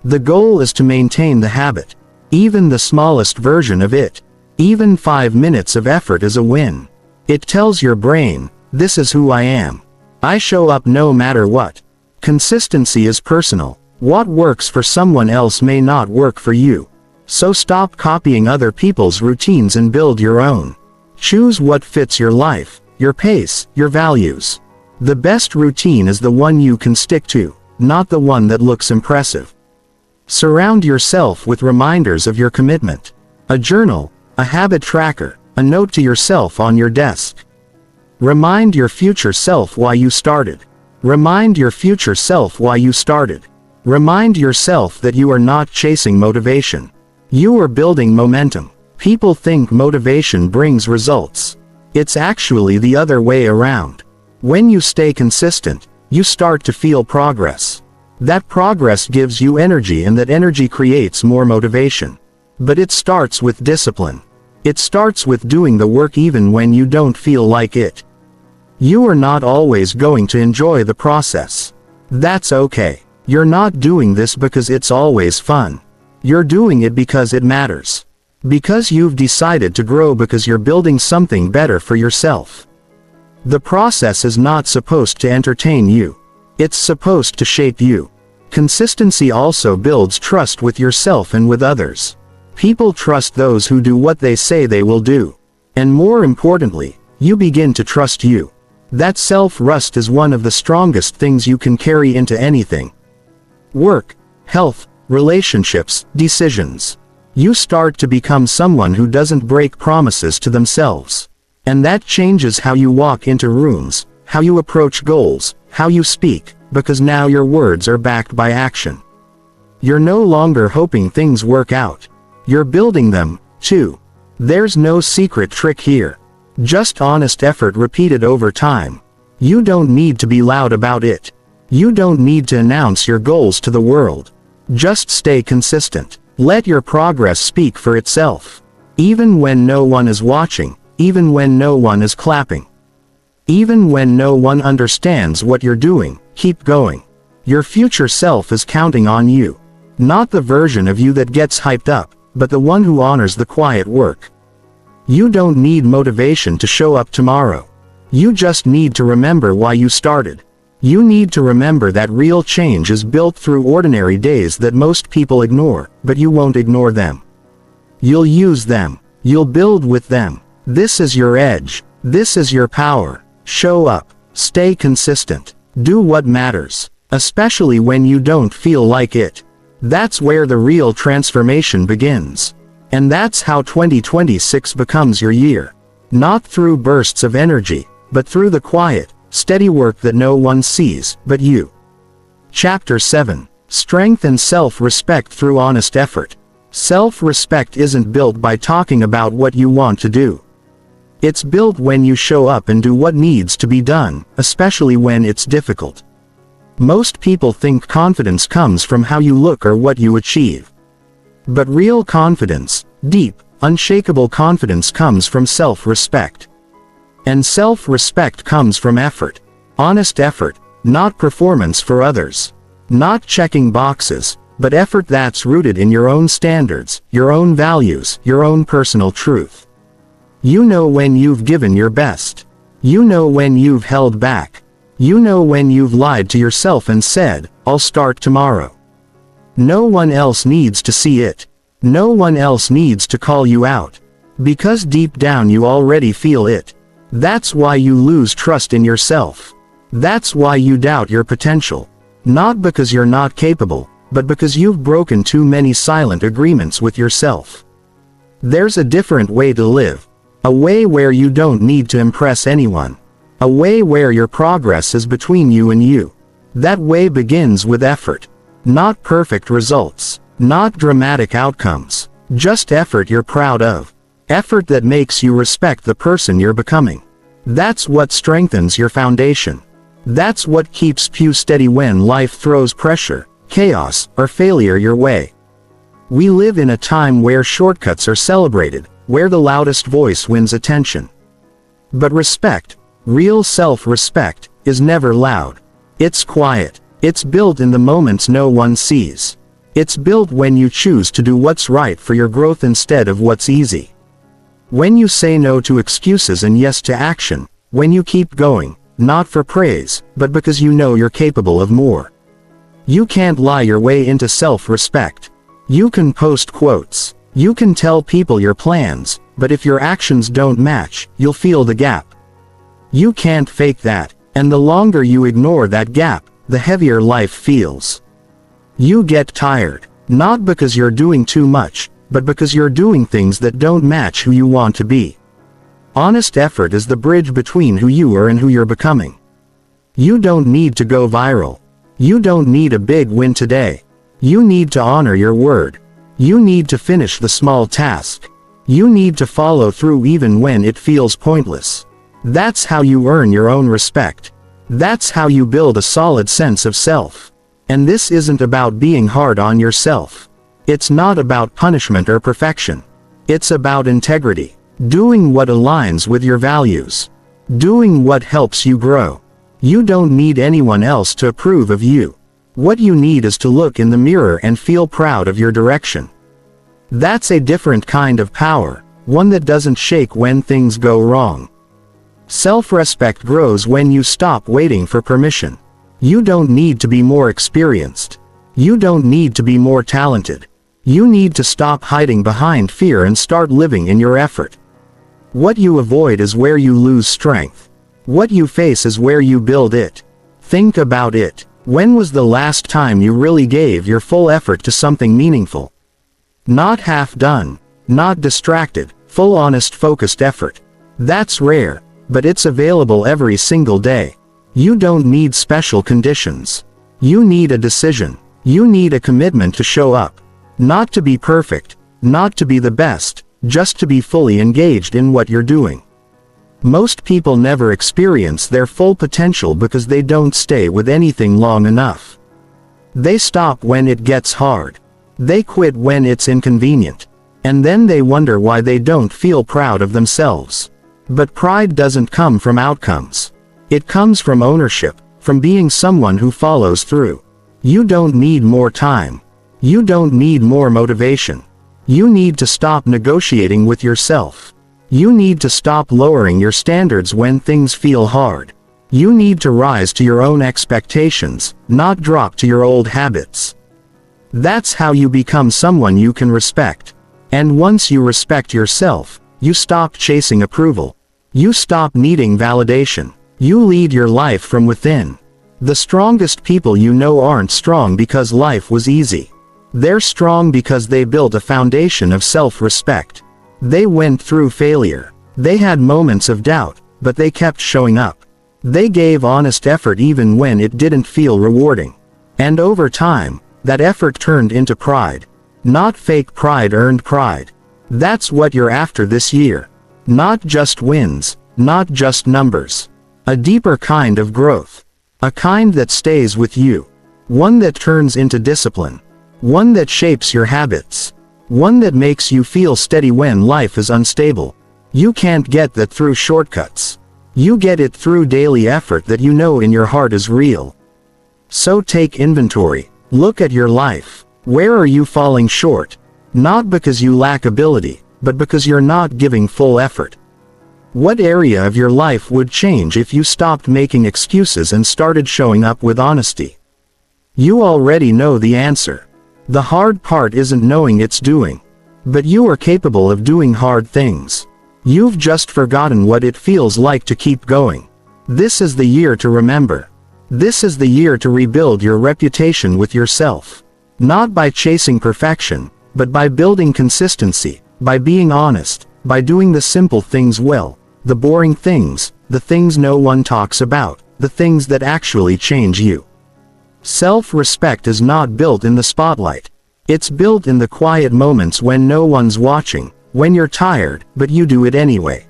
The goal is to maintain the habit. Even the smallest version of it. Even 5 minutes of effort is a win. It tells your brain, this is who I am. I show up no matter what. Consistency is personal. What works for someone else may not work for you. So stop copying other people's routines and build your own. Choose what fits your life, your pace, your values. The best routine is the one you can stick to, not the one that looks impressive. Surround yourself with reminders of your commitment. A journal, a habit tracker, a note to yourself on your desk. Remind your future self why you started. Remind your future self why you started. Remind yourself that you are not chasing motivation. You are building momentum. People think motivation brings results. It's actually the other way around. When you stay consistent, you start to feel progress. That progress gives you energy, and that energy creates more motivation. But it starts with discipline. It starts with doing the work even when you don't feel like it. You are not always going to enjoy the process. That's okay. You're not doing this because it's always fun. You're doing it because it matters. Because you've decided to grow, because you're building something better for yourself. The process is not supposed to entertain you. It's supposed to shape you. Consistency also builds trust with yourself and with others. People trust those who do what they say they will do. And more importantly, you begin to trust you. That self-trust is one of the strongest things you can carry into anything. Work, health, relationships, decisions. You start to become someone who doesn't break promises to themselves. And that changes how you walk into rooms, how you approach goals, how you speak, because now your words are backed by action. You're no longer hoping things work out. You're building them, too. There's no secret trick here. Just honest effort repeated over time. You don't need to be loud about it. You don't need to announce your goals to the world. Just stay consistent. Let your progress speak for itself. Even when no one is watching, even when no one is clapping. Even when no one understands what you're doing, keep going. Your future self is counting on you. Not the version of you that gets hyped up, but the one who honors the quiet work. You don't need motivation to show up tomorrow. You just need to remember why you started. You need to remember that real change is built through ordinary days that most people ignore, but you won't ignore them. You'll use them. You'll build with them. This is your edge. This is your power. Show up. Stay consistent. Do what matters, especially when you don't feel like it. That's where the real transformation begins. And that's how 2026 becomes your year. Not through bursts of energy, but through the quiet, steady work that no one sees but you. Chapter 7. Strength and self-respect through honest effort. Self-respect isn't built by talking about what you want to do. It's built when you show up and do what needs to be done, especially when it's difficult. Most people think confidence comes from how you look or what you achieve. But real confidence, deep, unshakable confidence, comes from self-respect. And self-respect comes from effort. Honest effort, not performance for others. Not checking boxes, but effort that's rooted in your own standards, your own values, your own personal truth. You know when you've given your best. You know when you've held back. You know when you've lied to yourself and said, "I'll start tomorrow." No one else needs to see it. No one else needs to call you out. Because deep down you already feel it. That's why you lose trust in yourself. That's why you doubt your potential. Not because you're not capable, but because you've broken too many silent agreements with yourself. There's a different way to live. A way where you don't need to impress anyone. A way where your progress is between you and you. That way begins with effort. Not perfect results. Not dramatic outcomes. Just effort you're proud of. Effort that makes you respect the person you're becoming. That's what strengthens your foundation. That's what keeps you steady when life throws pressure, chaos, or failure your way. We live in a time where shortcuts are celebrated, where the loudest voice wins attention. But respect, real self-respect, is never loud. It's quiet. It's built in the moments no one sees. It's built when you choose to do what's right for your growth instead of what's easy. When you say no to excuses and yes to action, when you keep going, not for praise, but because you know you're capable of more. You can't lie your way into self-respect. You can post quotes. You can tell people your plans, but if your actions don't match, you'll feel the gap. You can't fake that, and the longer you ignore that gap, the heavier life feels. You get tired, not because you're doing too much, but because you're doing things that don't match who you want to be. Honest effort is the bridge between who you are and who you're becoming. You don't need to go viral. You don't need a big win today. You need to honor your word. You need to finish the small task. You need to follow through even when it feels pointless. That's how you earn your own respect. That's how you build a solid sense of self. And this isn't about being hard on yourself. It's not about punishment or perfection. It's about integrity. Doing what aligns with your values. Doing what helps you grow. You don't need anyone else to approve of you. What you need is to look in the mirror and feel proud of your direction. That's a different kind of power, one that doesn't shake when things go wrong. Self-respect grows when you stop waiting for permission. You don't need to be more experienced. You don't need to be more talented. You need to stop hiding behind fear and start living in your effort. What you avoid is where you lose strength. What you face is where you build it. Think about it. When was the last time you really gave your full effort to something meaningful? Not half done. Not distracted. Full honest focused effort. That's rare, but it's available every single day. You don't need special conditions. You need a decision. You need a commitment to show up. Not to be perfect. Not to be the best. Just to be fully engaged in what you're doing. Most people never experience their full potential because they don't stay with anything long enough. They stop when it gets hard. They quit when it's inconvenient. And then they wonder why they don't feel proud of themselves. But pride doesn't come from outcomes. It comes from ownership, from being someone who follows through. You don't need more time. You don't need more motivation. You need to stop negotiating with yourself. You need to stop lowering your standards when things feel hard. You need to rise to your own expectations, not drop to your old habits. That's how you become someone you can respect. And once you respect yourself, you stop chasing approval. You stop needing validation. You lead your life from within. The strongest people you know aren't strong because life was easy. They're strong because they built a foundation of self-respect. They went through failure. They had moments of doubt, but they kept showing up. They gave honest effort even when it didn't feel rewarding. And over time, that effort turned into pride. Not fake pride, earned pride. That's what you're after this year. Not just wins, not just numbers. A deeper kind of growth. A kind that stays with you. One that turns into discipline. One that shapes your habits. One that makes you feel steady when life is unstable. You can't get that through shortcuts. You get it through daily effort that you know in your heart is real. So take inventory. Look at your life. Where are you falling short? Not because you lack ability, but because you're not giving full effort. What area of your life would change if you stopped making excuses and started showing up with honesty? You already know the answer. The hard part isn't knowing it's doing. But you are capable of doing hard things. You've just forgotten what it feels like to keep going. This is the year to remember. This is the year to rebuild your reputation with yourself. Not by chasing perfection, but by building consistency, by being honest, by doing the simple things well, the boring things, the things no one talks about, the things that actually change you. Self-respect is not built in the spotlight. It's built in the quiet moments when no one's watching, when you're tired, but you do it anyway.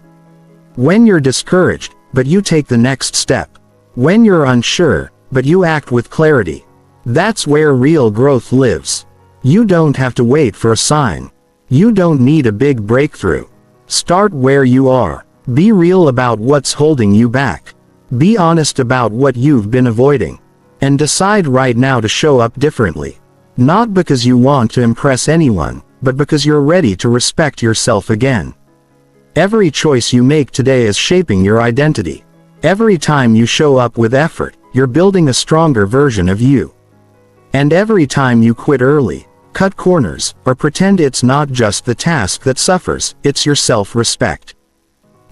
When you're discouraged, but you take the next step. When you're unsure, but you act with clarity. That's where real growth lives. You don't have to wait for a sign. You don't need a big breakthrough. Start where you are. Be real about what's holding you back. Be honest about what you've been avoiding. And decide right now to show up differently. Not because you want to impress anyone, but because you're ready to respect yourself again. Every choice you make today is shaping your identity. Every time you show up with effort, you're building a stronger version of you. And every time you quit early, cut corners, or pretend it's not just the task that suffers, it's your self-respect.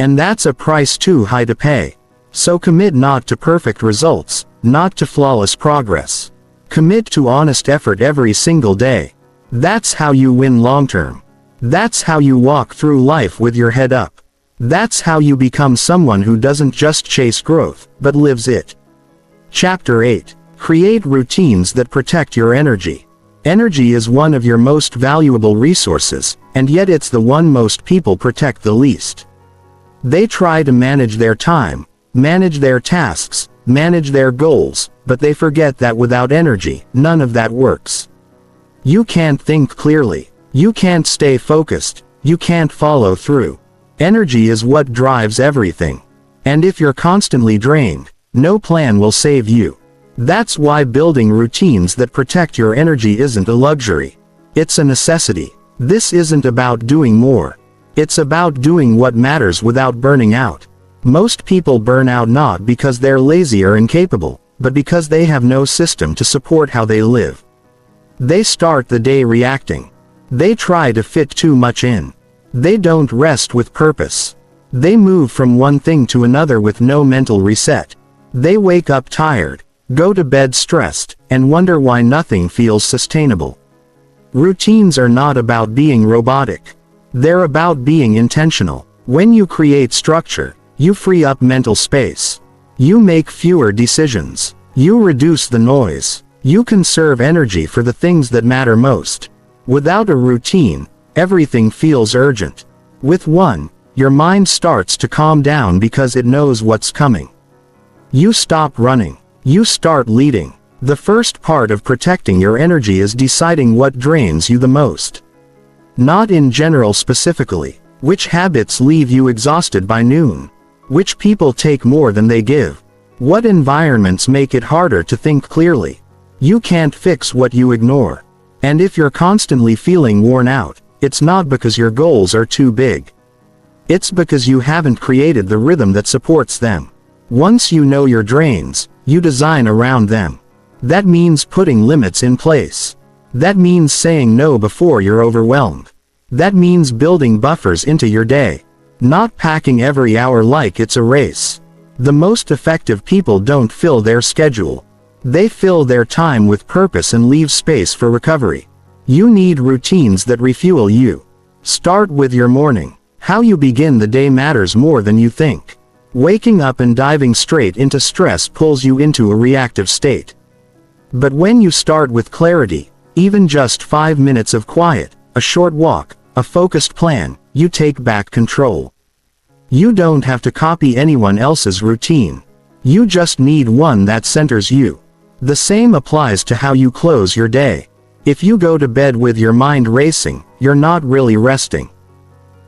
And that's a price too high to pay. So commit not to perfect results, not to flawless progress. Commit to honest effort every single day. That's how you win long-term. That's how you walk through life with your head up. That's how you become someone who doesn't just chase growth, but lives it. Chapter 8. Create routines that protect your energy. Energy is one of your most valuable resources, and yet it's the one most people protect the least. They try to manage their time, manage their tasks, manage their goals, but they forget that without energy, none of that works. You can't think clearly. You can't stay focused. You can't follow through. Energy is what drives everything. And if you're constantly drained, no plan will save you. That's why building routines that protect your energy isn't a luxury. It's a necessity. This isn't about doing more. It's about doing what matters without burning out. Most people burn out not because they're lazy or incapable, but because they have no system to support how they live. They start the day reacting. They try to fit too much in. They don't rest with purpose. They move from one thing to another with no mental reset. They wake up tired, go to bed stressed, and wonder why nothing feels sustainable. Routines are not about being robotic. They're about being intentional. When you create structure, you free up mental space. You make fewer decisions. You reduce the noise. You conserve energy for the things that matter most. Without a routine, everything feels urgent. With one, your mind starts to calm down because it knows what's coming. You stop running. You start leading. The first part of protecting your energy is deciding what drains you the most. Not in general specifically. Which habits leave you exhausted by noon? Which people take more than they give? What environments make it harder to think clearly? You can't fix what you ignore. And if you're constantly feeling worn out, it's not because your goals are too big. It's because you haven't created the rhythm that supports them. Once you know your drains, you design around them. That means putting limits in place. That means saying no before you're overwhelmed. That means building buffers into your day. Not packing every hour like it's a race. The most effective people don't fill their schedule. They fill their time with purpose and leave space for recovery. You need routines that refuel you. Start with your morning. How you begin the day matters more than you think. Waking up and diving straight into stress pulls you into a reactive state. But when you start with clarity, even just 5 minutes of quiet, a short walk, a focused plan, you take back control. You don't have to copy anyone else's routine. You just need one that centers you. The same applies to how you close your day. If you go to bed with your mind racing, you're not really resting.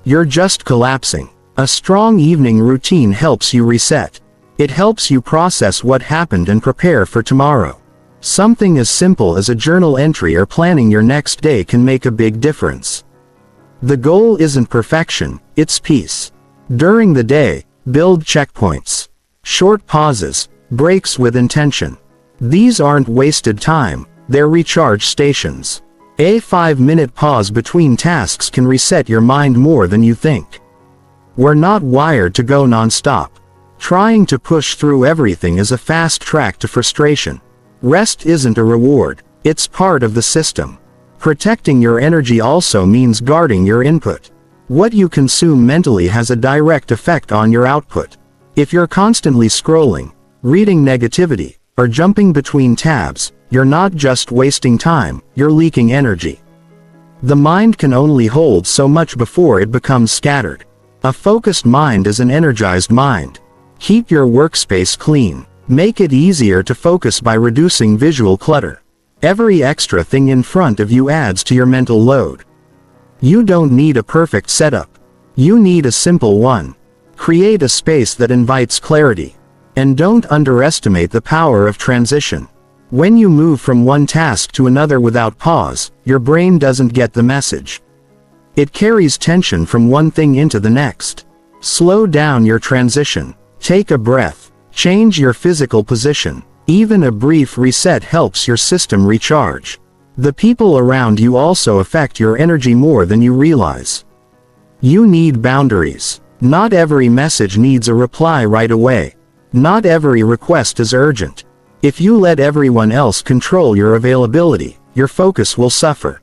You're just collapsing. A strong evening routine helps you reset. It helps you process what happened and prepare for tomorrow. Something as simple as a journal entry or planning your next day can make a big difference. The goal isn't perfection, it's peace. During the day, build checkpoints. Short pauses, breaks with intention. These aren't wasted time, they're recharge stations. A 5-minute pause between tasks can reset your mind more than you think. We're not wired to go non-stop. Trying to push through everything is a fast track to frustration. Rest isn't a reward, it's part of the system. Protecting your energy also means guarding your input. What you consume mentally has a direct effect on your output. If you're constantly scrolling, reading negativity, or jumping between tabs, you're not just wasting time, you're leaking energy. The mind can only hold so much before it becomes scattered. A focused mind is an energized mind. Keep your workspace clean. Make it easier to focus by reducing visual clutter. Every extra thing in front of you adds to your mental load. You don't need a perfect setup. You need a simple one. Create a space that invites clarity. And don't underestimate the power of transition. When you move from one task to another without pause, your brain doesn't get the message. It carries tension from one thing into the next. Slow down your transition. Take a breath. Change your physical position. Even a brief reset helps your system recharge. The people around you also affect your energy more than you realize. You need boundaries. Not every message needs a reply right away. Not every request is urgent. If you let everyone else control your availability, your focus will suffer.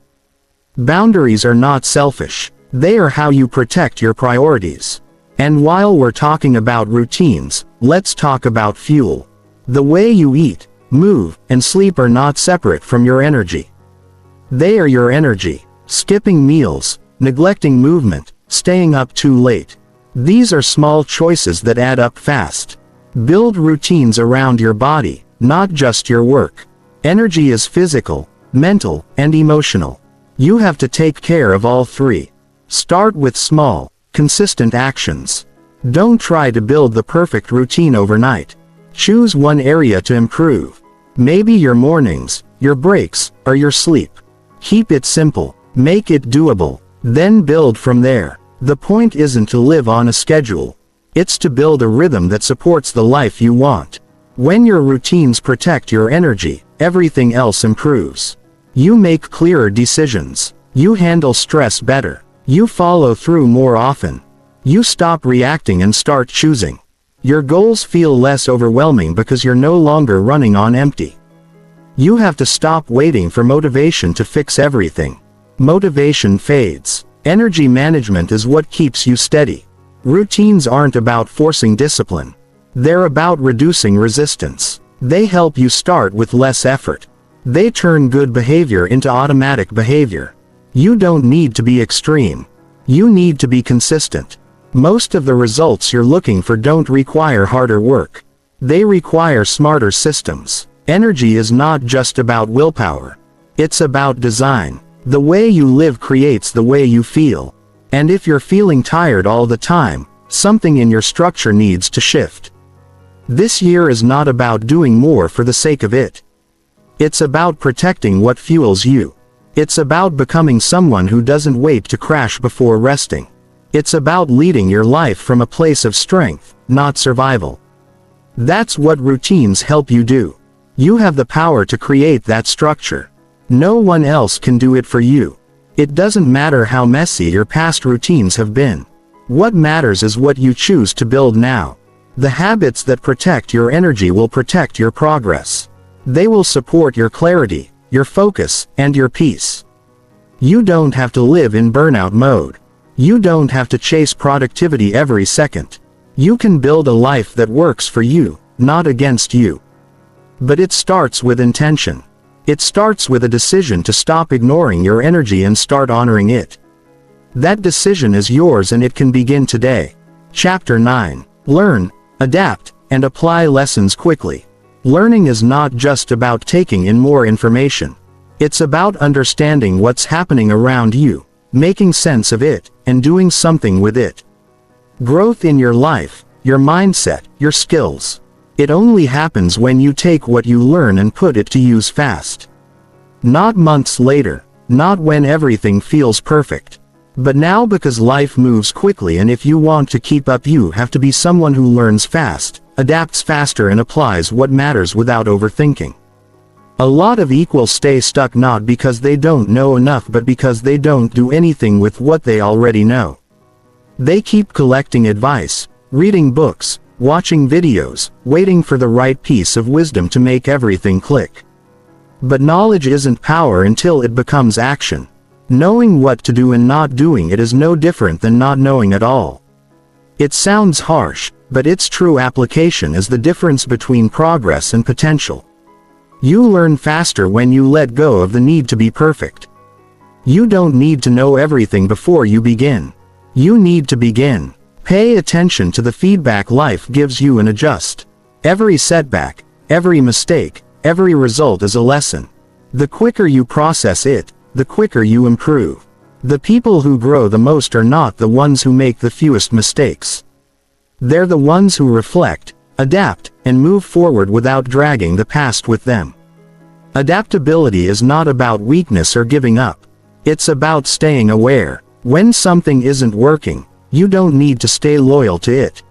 Boundaries are not selfish. They are how you protect your priorities. And while we're talking about routines, let's talk about fuel. The way you eat, move, and sleep are not separate from your energy. They are your energy. Skipping meals, neglecting movement, staying up too late. These are small choices that add up fast. Build routines around your body, not just your work. Energy is physical, mental, and emotional. You have to take care of all three. Start with small, consistent actions. Don't try to build the perfect routine overnight. Choose one area to improve. Maybe your mornings, your breaks, or your sleep. Keep it simple. Make it doable. Then build from there. The point isn't to live on a schedule. It's to build a rhythm that supports the life you want. When your routines protect your energy, everything else improves. You make clearer decisions. You handle stress better. You follow through more often. You stop reacting and start choosing. Your goals feel less overwhelming because you're no longer running on empty. You have to stop waiting for motivation to fix everything. Motivation fades. Energy management is what keeps you steady. Routines aren't about forcing discipline. They're about reducing resistance. They help you start with less effort. They turn good behavior into automatic behavior. You don't need to be extreme. You need to be consistent. Most of the results you're looking for don't require harder work. They require smarter systems. Energy is not just about willpower. It's about design. The way you live creates the way you feel. And if you're feeling tired all the time, something in your structure needs to shift. This year is not about doing more for the sake of it. It's about protecting what fuels you. It's about becoming someone who doesn't wait to crash before resting. It's about leading your life from a place of strength, not survival. That's what routines help you do. You have the power to create that structure. No one else can do it for you. It doesn't matter how messy your past routines have been. What matters is what you choose to build now. The habits that protect your energy will protect your progress. They will support your clarity, your focus, and your peace. You don't have to live in burnout mode. You don't have to chase productivity every second. You can build a life that works for you, not against you. But it starts with intention. It starts with a decision to stop ignoring your energy and start honoring it. That decision is yours and it can begin today. Chapter 9. Learn, adapt, and apply lessons quickly. Learning is not just about taking in more information. It's about understanding what's happening around you, making sense of it, and doing something with it. Growth in your life, your mindset, your skills. It only happens when you take what you learn and put it to use fast. Not months later, not when everything feels perfect. But now, because life moves quickly, and if you want to keep up, you have to be someone who learns fast, adapts faster, and applies what matters without overthinking. A lot of equals stay stuck not because they don't know enough, but because they don't do anything with what they already know. They keep collecting advice, reading books, watching videos, waiting for the right piece of wisdom to make everything click. But knowledge isn't power until it becomes action. Knowing what to do and not doing it is no different than not knowing at all. It sounds harsh, but its true application is the difference between progress and potential. You learn faster when you let go of the need to be perfect. You don't need to know everything before you begin. You need to begin. Pay attention to the feedback life gives you and adjust. Every setback, every mistake, every result is a lesson. The quicker you process it, the quicker you improve. The people who grow the most are not the ones who make the fewest mistakes. They're the ones who reflect, adapt, and move forward without dragging the past with them. Adaptability is not about weakness or giving up. It's about staying aware. When something isn't working, you don't need to stay loyal to it.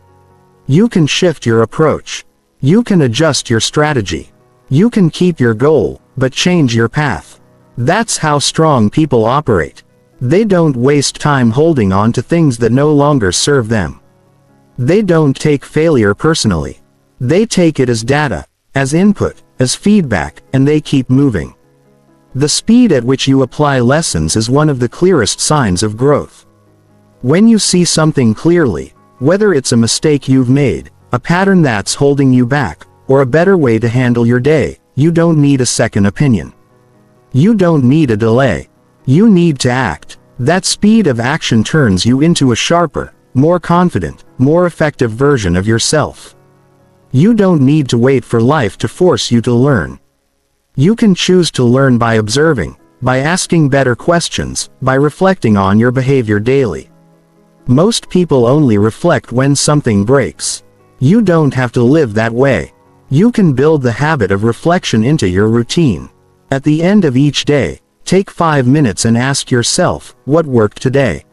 You can shift your approach. You can adjust your strategy. You can keep your goal, but change your path. That's how strong people operate. They don't waste time holding on to things that no longer serve them. They don't take failure personally. They take it as data, as input, as feedback, and they keep moving. The speed at which you apply lessons is one of the clearest signs of growth. When you see something clearly, whether it's a mistake you've made, a pattern that's holding you back, or a better way to handle your day, you don't need a second opinion. You don't need a delay. You need to act. That speed of action turns you into a sharper, more confident, more effective version of yourself. You don't need to wait for life to force you to learn. You can choose to learn by observing, by asking better questions, by reflecting on your behavior daily. Most people only reflect when something breaks. You don't have to live that way. You can build the habit of reflection into your routine. At the end of each day, take 5 minutes and ask yourself, what worked today?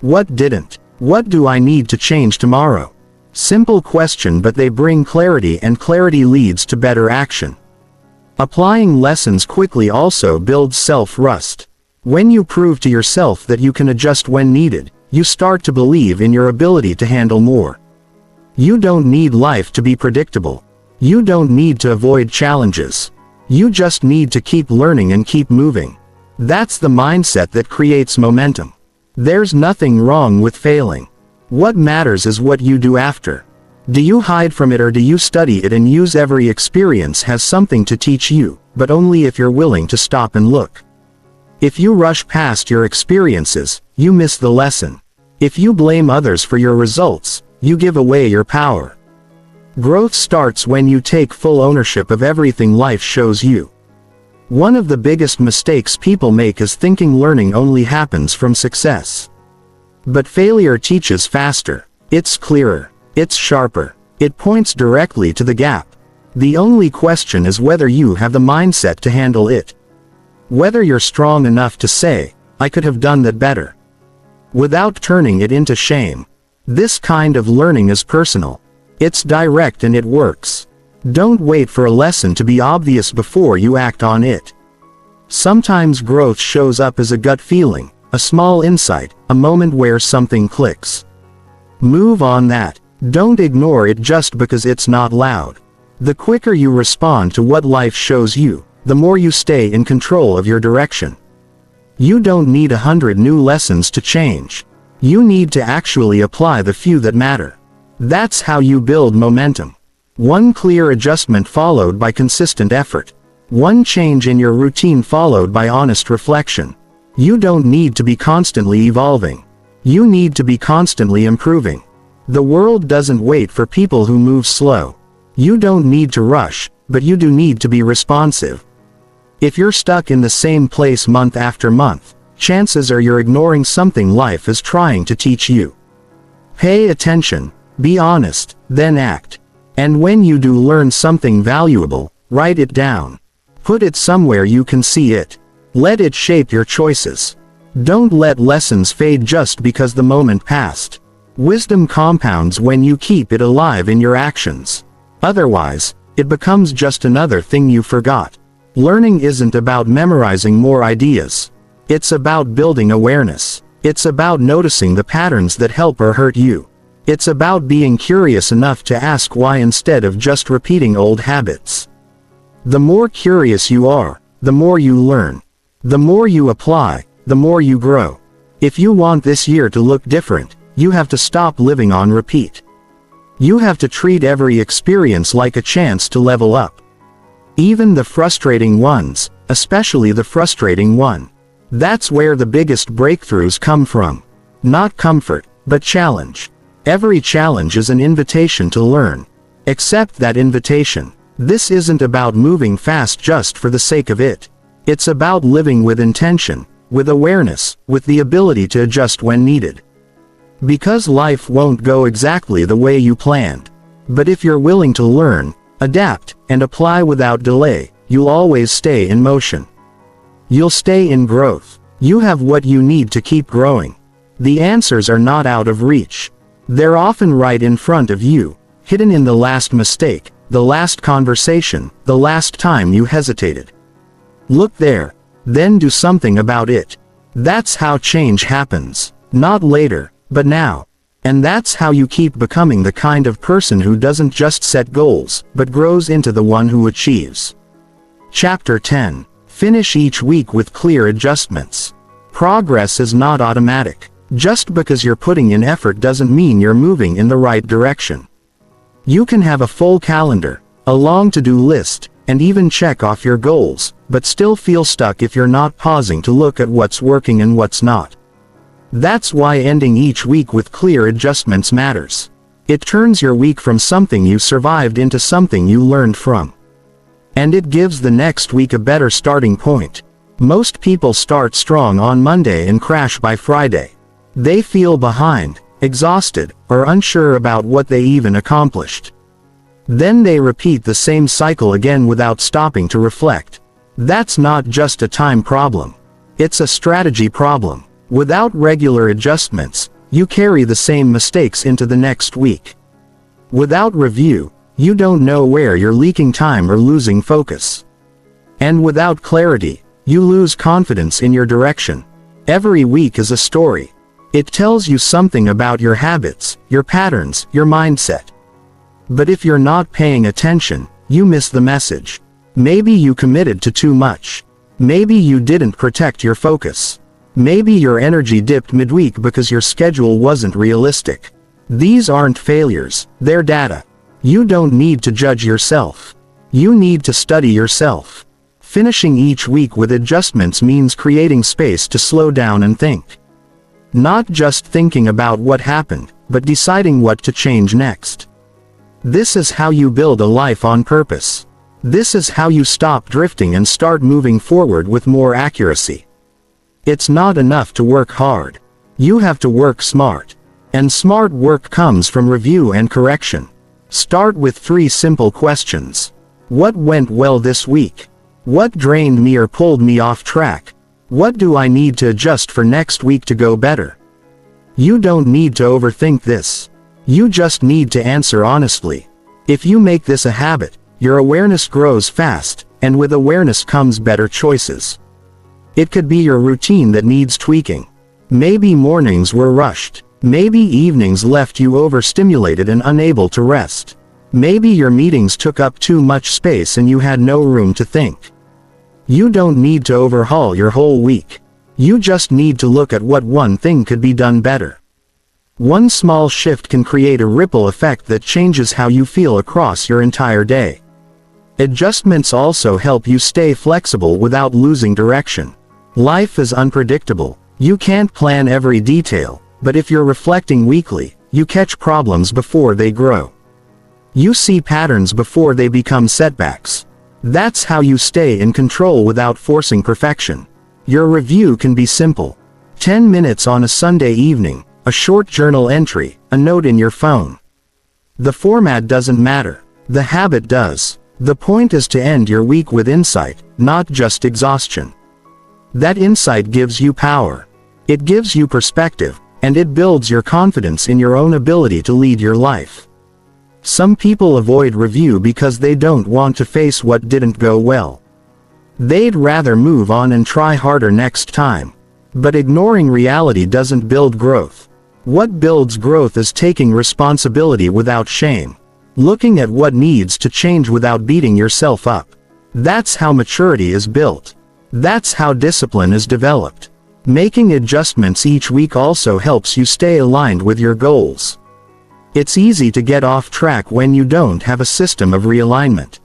What didn't? What do I need to change tomorrow? Simple question, but they bring clarity, and clarity leads to better action. Applying lessons quickly also builds self-trust. When you prove to yourself that you can adjust when needed, you start to believe in your ability to handle more. You don't need life to be predictable. You don't need to avoid challenges. You just need to keep learning and keep moving. That's the mindset that creates momentum. There's nothing wrong with failing. What matters is what you do after. Do you hide from it, or do you study it and use every experience has something to teach you, but only if you're willing to stop and look? If you rush past your experiences, you miss the lesson. If you blame others for your results, you give away your power. Growth starts when you take full ownership of everything life shows you. One of the biggest mistakes people make is thinking learning only happens from success. But failure teaches faster. It's clearer. It's sharper. It points directly to the gap. The only question is whether you have the mindset to handle it. Whether you're strong enough to say, I could have done that better, without turning it into shame. This kind of learning is personal. It's direct and it works. Don't wait for a lesson to be obvious before you act on it. Sometimes growth shows up as a gut feeling, a small insight, a moment where something clicks. Move on that. Don't ignore it just because it's not loud. The quicker you respond to what life shows you, the more you stay in control of your direction. You don't need 100 new lessons to change. You need to actually apply the few that matter. That's how you build momentum. One clear adjustment followed by consistent effort. One change in your routine followed by honest reflection. You don't need to be constantly evolving. You need to be constantly improving. The world doesn't wait for people who move slow. You don't need to rush, but you do need to be responsive. If you're stuck in the same place month after month, chances are you're ignoring something life is trying to teach you. Pay attention, be honest, then act. And when you do learn something valuable, write it down. Put it somewhere you can see it. Let it shape your choices. Don't let lessons fade just because the moment passed. Wisdom compounds when you keep it alive in your actions. Otherwise, it becomes just another thing you forgot. Learning isn't about memorizing more ideas. It's about building awareness. It's about noticing the patterns that help or hurt you. It's about being curious enough to ask why instead of just repeating old habits. The more curious you are, the more you learn. The more you apply, the more you grow. If you want this year to look different, you have to stop living on repeat. You have to treat every experience like a chance to level up. Even the frustrating ones, especially the frustrating one. That's where the biggest breakthroughs come from. Not comfort, but challenge. Every challenge is an invitation to learn. Accept that invitation. This isn't about moving fast just for the sake of it. It's about living with intention, with awareness, with the ability to adjust when needed. Because life won't go exactly the way you planned. But if you're willing to learn, adapt, and apply without delay, you'll always stay in motion. You'll stay in growth. You have what you need to keep growing. The answers are not out of reach. They're often right in front of you, hidden in the last mistake, the last conversation, the last time you hesitated. Look there, then do something about it. That's how change happens. Not later, but now. And that's how you keep becoming the kind of person who doesn't just set goals, but grows into the one who achieves. Chapter 10. Finish each week with clear adjustments. Progress is not automatic. Just because you're putting in effort doesn't mean you're moving in the right direction. You can have a full calendar, a long to-do list, and even check off your goals, but still feel stuck if you're not pausing to look at what's working and what's not. That's why ending each week with clear adjustments matters. It turns your week from something you survived into something you learned from. And it gives the next week a better starting point. Most people start strong on Monday and crash by Friday. They feel behind, exhausted, or unsure about what they even accomplished. Then they repeat the same cycle again without stopping to reflect. That's not just a time problem. It's a strategy problem. Without regular adjustments, you carry the same mistakes into the next week. Without review, you don't know where you're leaking time or losing focus. And without clarity, you lose confidence in your direction. Every week is a story. It tells you something about your habits, your patterns, your mindset. But if you're not paying attention, you miss the message. Maybe you committed to too much. Maybe you didn't protect your focus. Maybe your energy dipped midweek because your schedule wasn't realistic. These aren't failures, they're data. You don't need to judge yourself. You need to study yourself. Finishing each week with adjustments means creating space to slow down and think. Not just thinking about what happened, but deciding what to change next. This is how you build a life on purpose. This is how you stop drifting and start moving forward with more accuracy. It's not enough to work hard. You have to work smart. And smart work comes from review and correction. Start with 3 simple questions. What went well this week? What drained me or pulled me off track? What do I need to adjust for next week to go better? You don't need to overthink this. You just need to answer honestly. If you make this a habit, your awareness grows fast, and with awareness comes better choices. It could be your routine that needs tweaking. Maybe mornings were rushed. Maybe evenings left you overstimulated and unable to rest. Maybe your meetings took up too much space and you had no room to think. You don't need to overhaul your whole week. You just need to look at what one thing could be done better. One small shift can create a ripple effect that changes how you feel across your entire day. Adjustments also help you stay flexible without losing direction. Life is unpredictable. You can't plan every detail, but if you're reflecting weekly, you catch problems before they grow. You see patterns before they become setbacks. That's how you stay in control without forcing perfection. Your review can be simple. 10 minutes on a Sunday evening, a short journal entry, a note in your phone. The format doesn't matter. The habit does. The point is to end your week with insight, not just exhaustion. That insight gives you power. It gives you perspective, and it builds your confidence in your own ability to lead your life. Some people avoid review because they don't want to face what didn't go well. They'd rather move on and try harder next time. But ignoring reality doesn't build growth. What builds growth is taking responsibility without shame. Looking at what needs to change without beating yourself up. That's how maturity is built. That's how discipline is developed. Making adjustments each week also helps you stay aligned with your goals. It's easy to get off track when you don't have a system of realignment.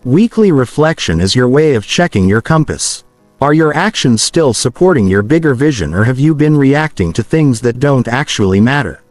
Weekly reflection is your way of checking your compass. Are your actions still supporting your bigger vision, or have you been reacting to things that don't actually matter?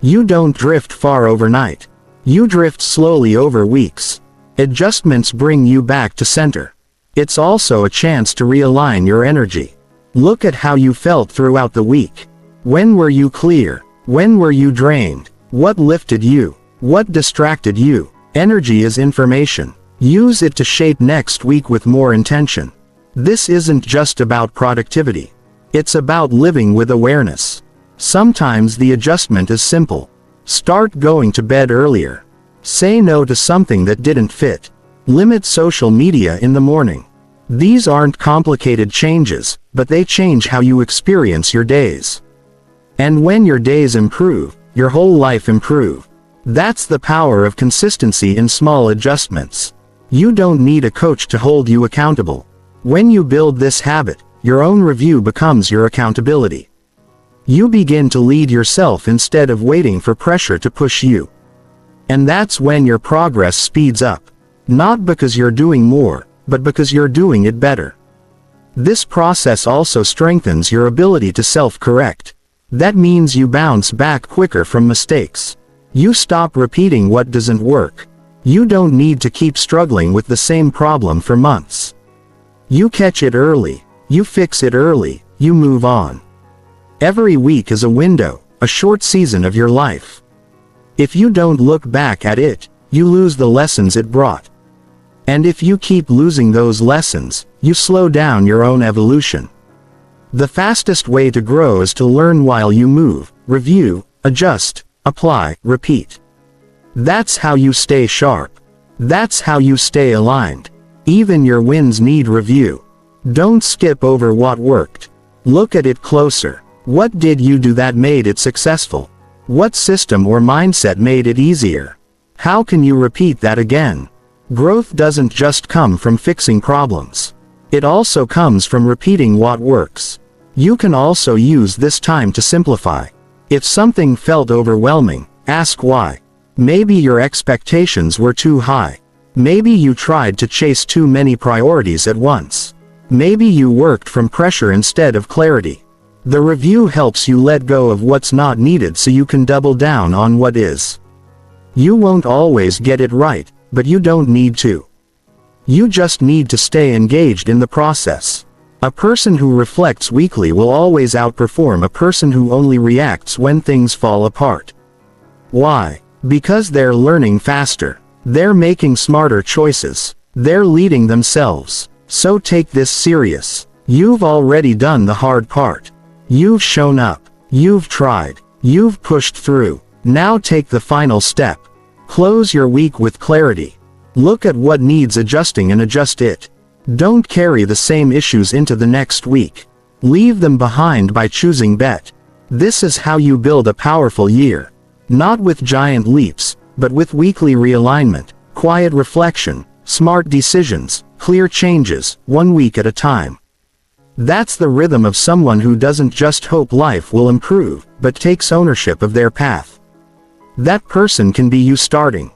You don't drift far overnight. You drift slowly over weeks. Adjustments bring you back to center. It's also a chance to realign your energy. Look at how you felt throughout the week. When were you clear? When were you drained? What lifted you? What distracted you? Energy is information. Use it to shape next week with more intention. This isn't just about productivity. It's about living with awareness. Sometimes the adjustment is simple. Start going to bed earlier. Say no to something that didn't fit. Limit social media in the morning. These aren't complicated changes, but they change how you experience your days. And when your days improve, your whole life improves. That's the power of consistency in small adjustments. You don't need a coach to hold you accountable. When you build this habit, your own review becomes your accountability. You begin to lead yourself instead of waiting for pressure to push you. And that's when your progress speeds up. Not because you're doing more, but because you're doing it better. This process also strengthens your ability to self-correct. That means you bounce back quicker from mistakes. You stop repeating what doesn't work. You don't need to keep struggling with the same problem for months. You catch it early. You fix it early. You move on. Every week is a window, a short season of your life. If you don't look back at it, you lose the lessons it brought. And if you keep losing those lessons, you slow down your own evolution. The fastest way to grow is to learn while you move, review, adjust, apply, repeat. That's how you stay sharp. That's how you stay aligned. Even your wins need review. Don't skip over what worked. Look at it closer. What did you do that made it successful? What system or mindset made it easier? How can you repeat that again? Growth doesn't just come from fixing problems. It also comes from repeating what works. You can also use this time to simplify. If something felt overwhelming, ask why. Maybe your expectations were too high. Maybe you tried to chase too many priorities at once. Maybe you worked from pressure instead of clarity. The review helps you let go of what's not needed so you can double down on what is. You won't always get it right, but you don't need to. You just need to stay engaged in the process. A person who reflects weekly will always outperform a person who only reacts when things fall apart. Why? Because they're learning faster. They're making smarter choices. They're leading themselves. So take this serious. You've already done the hard part. You've shown up. You've tried. You've pushed through. Now take the final step. Close your week with clarity. Look at what needs adjusting and adjust it. Don't carry the same issues into the next week. Leave them behind by choosing bet. This is how you build a powerful year. Not with giant leaps, but with weekly realignment, quiet reflection, smart decisions, clear changes, 1 week at a time. That's the rhythm of someone who doesn't just hope life will improve, but takes ownership of their path. That person can be you starting